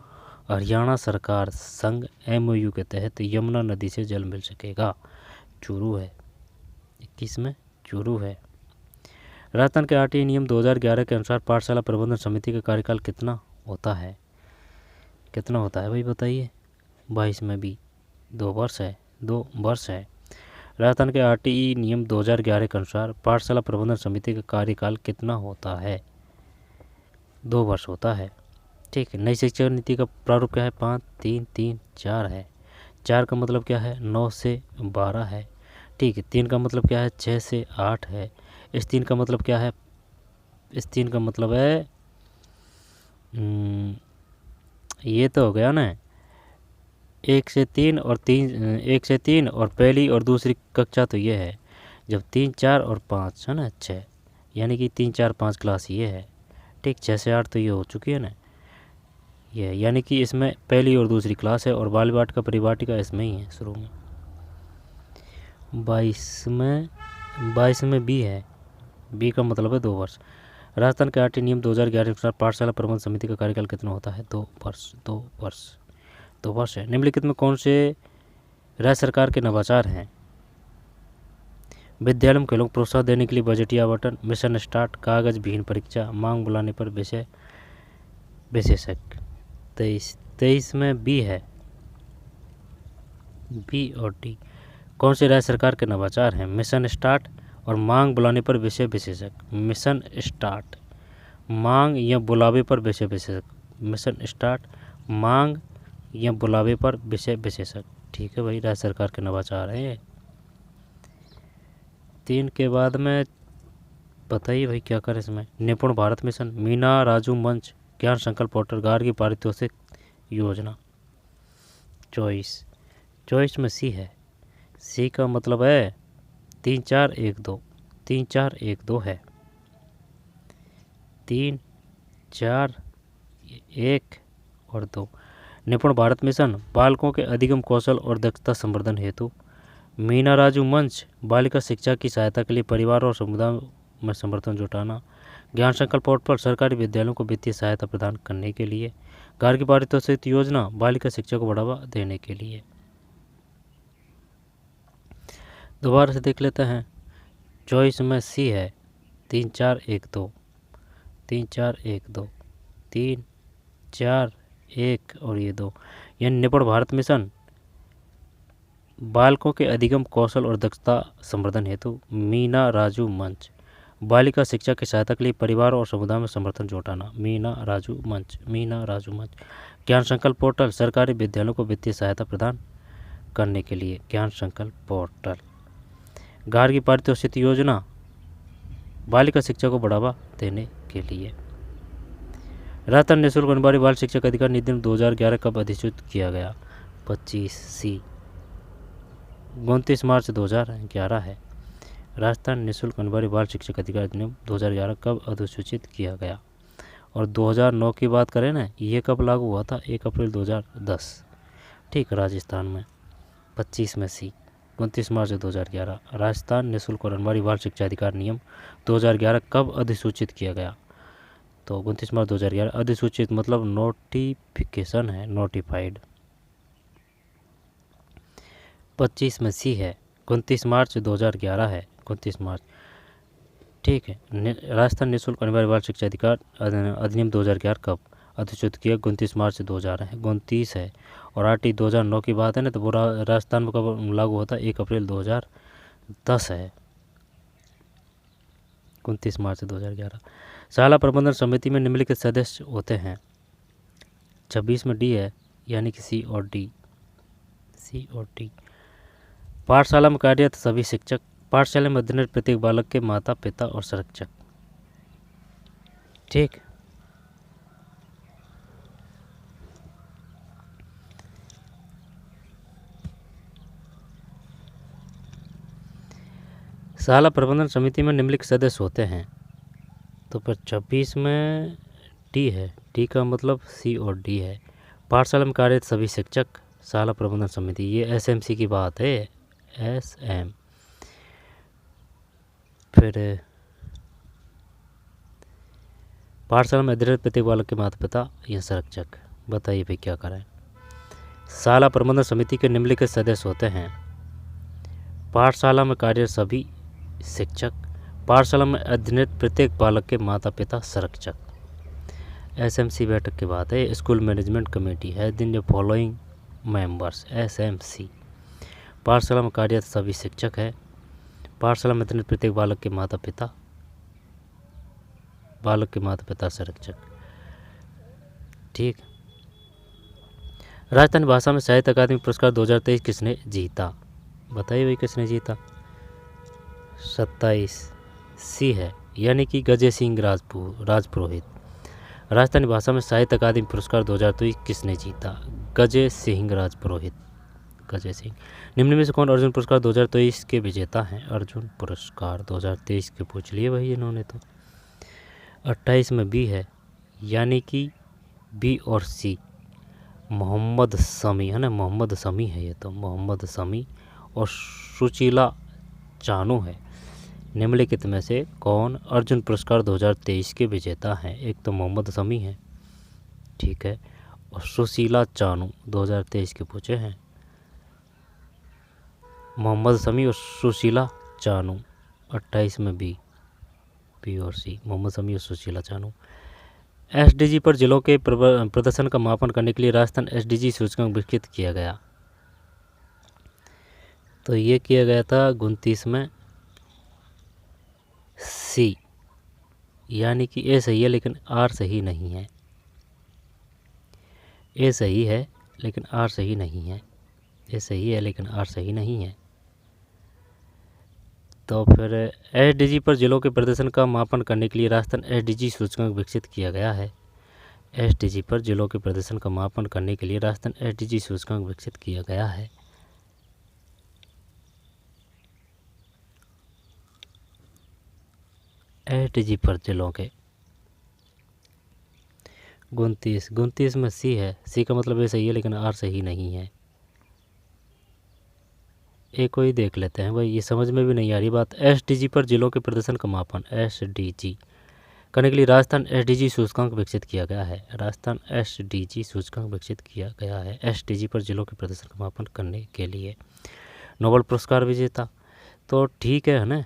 हरियाणा सरकार संघ एमओयू के तहत यमुना नदी से जल मिल सकेगा? चूरू है। 21 में चूरू है। राजस्थान के आरटीई नियम 2011 के अनुसार पाठशाला प्रबंधन समिति का कार्यकाल कितना होता है? कितना होता है भाई बताइए? 22 में भी 2 वर्ष है, 2 वर्ष है। राजस्थान के आरटीई नियम 2011 के अनुसार पाठशाला प्रबंधन समिति का कार्यकाल कितना होता है? 2 वर्ष होता है, ठीक है। नई शिक्षा नीति का प्रारूप क्या है? 5, 3, 3, 4 है। 4 का मतलब क्या है? 9 से 12 है, ठीक है। 3 का मतलब क्या है? 6 से 8 है। इस 3 का मतलब क्या है? इस 3 का मतलब है ये तो हो गया ना, 1 से 3 और 3 और पहली और दूसरी कक्षा तो ये है। जब 3, 4 और 5 है ना, 6, यानी कि 3, 4, 5 क्लास ये है, ठीक। 6 से 8 तो ये हो चुकी है ना, ये यानी कि इसमें पहली और दूसरी क्लास है। और बाल वाटिका परिवाटिका इसमें ही है शुरू में। 22 में बी है, बी का मतलब है 2 वर्ष। राजस्थान के आरटीई नियम 2011 के अनुसार पाठशाला प्रबंधन समिति का कार्यकाल कितना होता है? 2 वर्ष, 2 वर्ष, 2 वर्ष है। निम्नलिखित में कौन से राज्य सरकार के नवाचार हैं? विद्यालय में खेलों को प्रोत्साहन देने के लिए बजटीय आवंटन, मिशन स्टार्ट, कागज विहीन परीक्षा, मांग बुलाने पर विषय विशेषज्ञ। 23 में बी है, बी और डी। कौन से राज्य सरकार के नवाचार हैं? मिशन स्टार्ट और मांग बुलाने पर विषय विशेषज्ञ। मिशन स्टार्ट, मांग या बुलावे पर विषय विशेषज्ञ। मिशन स्टार्ट, मांग या बुलावे पर विषय विशेषज्ञ, ठीक है भाई। राज्य सरकार के नवाचार है। 3 के बाद में बताइए भाई क्या करें इसमें? निपुण भारत मिशन, मीना राजू मंच, ज्ञान संकल्प पोर्टल, गार्गी पारितोषिक योजना। चॉइस में सी है। सी का मतलब है 3, 4, 1, 2, 3, 4, 1, 2 है। 3, 4, 1 और 2। निपुण भारत मिशन बालकों के अधिगम कौशल और दक्षता संवर्धन हेतु। मीना राजू मंच बालिका शिक्षा की सहायता के लिए परिवार और समुदाय में समर्थन जुटाना। ज्ञान संकल्प पोर्टल पर सरकारी विद्यालयों को वित्तीय सहायता प्रदान करने के लिए। गार्गी पारितोषिक योजना बालिका शिक्षा को बढ़ावा देने के लिए। दोबारा से देख लेते हैं। चॉइस में सी है 3, 4, 1, 2। 3 4 1 2, 3 4 1 और ये 2। यानी निपुण भारत मिशन बालकों के अधिगम कौशल और दक्षता संवर्धन हेतु मीना राजू मंच। बालिका शिक्षा की सहायता के लिए परिवार और समुदाय में समर्थन जुटाना, मीना राजू मंच, मीना राजू मंच। ज्ञान संकल्प पोर्टल सरकारी विद्यालयों को वित्तीय सहायता प्रदान करने के लिए, ज्ञान संकल्प पोर्टल। गार्गी पारितोषिक योजना बालिका शिक्षा को बढ़ावा देने के लिए। राजस्थान निःशुल्क अनिवार्य बाल शिक्षक अधिकार निधिनियम 2011 कब अधिसूचित किया गया? 25C 29 मार्च 2011 है। राजस्थान निःशुल्क अनिवार्य बाल शिक्षक अधिकार अधिनियम 2011 कब अधिसूचित किया गया? और 2009 की बात करें ना, ये कब लागू हुआ था? 1 अप्रैल 2010, ठीक, राजस्थान में। 25 में C 29 मार्च 2011। राजस्थान निःशुल्क और अनिवार्य बाल शिक्षा अधिकार नियम 2011 कब अधिसूचित किया गया? तो 29 मार्च 2011। अधिसूचित मतलब नोटिफिकेशन है, नोटिफाइड। 25 में C है, 29 मार्च 2011 है, 29 मार्च, ठीक है। राजस्थान निःशुल्क अनिवार्य बाल शिक्षा अधिकार अधिनियम 2011 कब अधिसूचित किया? 29 मार्च 2000 है, 29 है। और RT 2009 की बात है ना, तो वो राजस्थान में कब लागू होता है? 1 अप्रैल 2010 है, 29 मार्च 2011। शाला प्रबंधन समिति में निम्नलिखित सदस्य होते हैं। 26 में D है, यानी कि C और D, C और D। पाठशाला में कार्यरत सभी शिक्षक, पाठशाला में अध्ययनरत प्रत्येक बालक के माता पिता और संरक्षक, ठीक। शाला प्रबंधन समिति में निम्नलिखित सदस्य होते हैं। तो फिर 26 में D है, D का मतलब C और D है। पाठशाला में कार्यरत सभी शिक्षक, शाला प्रबंधन समिति, ये SMC की बात है, SM। फिर पाठशाला में अध्ययनरत प्रत्येक बालक के माता पिता या संरक्षक। बताइए भाई क्या करें? शाला प्रबंधन समिति के निम्नलिखित सदस्य होते हैं। पाठशाला में कार्यरत सभी शिक्षक, पाठशाला में अध्ययनरत प्रत्येक बालक के माता पिता संरक्षक। SMC बैठक की बात है। स्कूल मैनेजमेंट कमेटी है दिन फॉलोइंग मेंबर्स, SMC। पाठशाला में कार्यरत सभी शिक्षक है। पाठशाला में अध्ययनरत प्रत्येक बालक के माता पिता संरक्षक, ठीक। राजस्थानी भाषा में साहित्य अकादमी पुरस्कार 2023 किसने जीता? बताइए भाई किसने जीता? 27 C है, यानी कि गजय सिंह राजपुरोहित। राजस्थानी भाषा में साहित्य अकादमी पुरस्कार 2023 किसने जीता? गजय सिंह राजपुरोहित, गजय सिंह। निम्न में से कौन अर्जुन पुरस्कार 2023 के विजेता हैं? अर्जुन पुरस्कार 2023 के पूछ लिए भाई इन्होंने तो। 28 में B है, यानी कि B और C। मोहम्मद शमी है ना, मोहम्मद शमी है, ये तो मोहम्मद शमी और सुशीला चानू है। निम्नलिखित में से कौन अर्जुन पुरस्कार 2023 के विजेता हैं? एक तो मोहम्मद शमी है, ठीक है, और सुशीला चानू 2023 के पूछे हैं। मोहम्मद शमी और सुशीला चानू। 28 में B और C, मोहम्मद शमी और सुशीला चानू। SDG पर जिलों के प्रदर्शन का मापन करने के लिए राजस्थान SDG सूचकांक विकसित किया गया। तो ये किया गया था 29 में C, यानी कि A सही है लेकिन R सही नहीं है। A सही है लेकिन R सही नहीं है। A सही है लेकिन R सही नहीं है। तो फिर SDG पर जिलों के प्रदर्शन का मापन करने के लिए राजस्थान SDG सूचकांक विकसित किया गया है। SDG पर जिलों के प्रदर्शन का मापन करने के लिए राजस्थान SDG सूचकांक विकसित किया गया है। SDG पर जिलों के 29 में C है, C का मतलब ये सही है लेकिन R सही नहीं है। एक को ही देख लेते हैं भाई, ये समझ में भी नहीं आ रही बात। SDG पर जिलों के प्रदर्शन का मापन SDG करने के लिए राजस्थान SDG सूचकांक विकसित किया गया है। राजस्थान SDG सूचकांक विकसित किया गया है SDG पर जिलों के प्रदर्शन का मापन करने के लिए। नोबेल पुरस्कार विजेता तो ठीक है ना,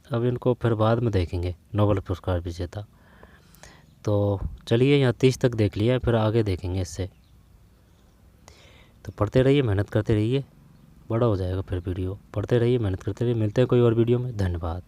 अब इनको फिर बाद में देखेंगे। नोबेल पुरस्कार विजेता तो चलिए यहाँ 30 तक देख लिया, फिर आगे देखेंगे इससे। तो पढ़ते रहिए, मेहनत करते रहिए, बड़ा हो जाएगा फिर वीडियो। पढ़ते रहिए, मेहनत करते रहिए। मिलते हैं कोई और वीडियो में। धन्यवाद।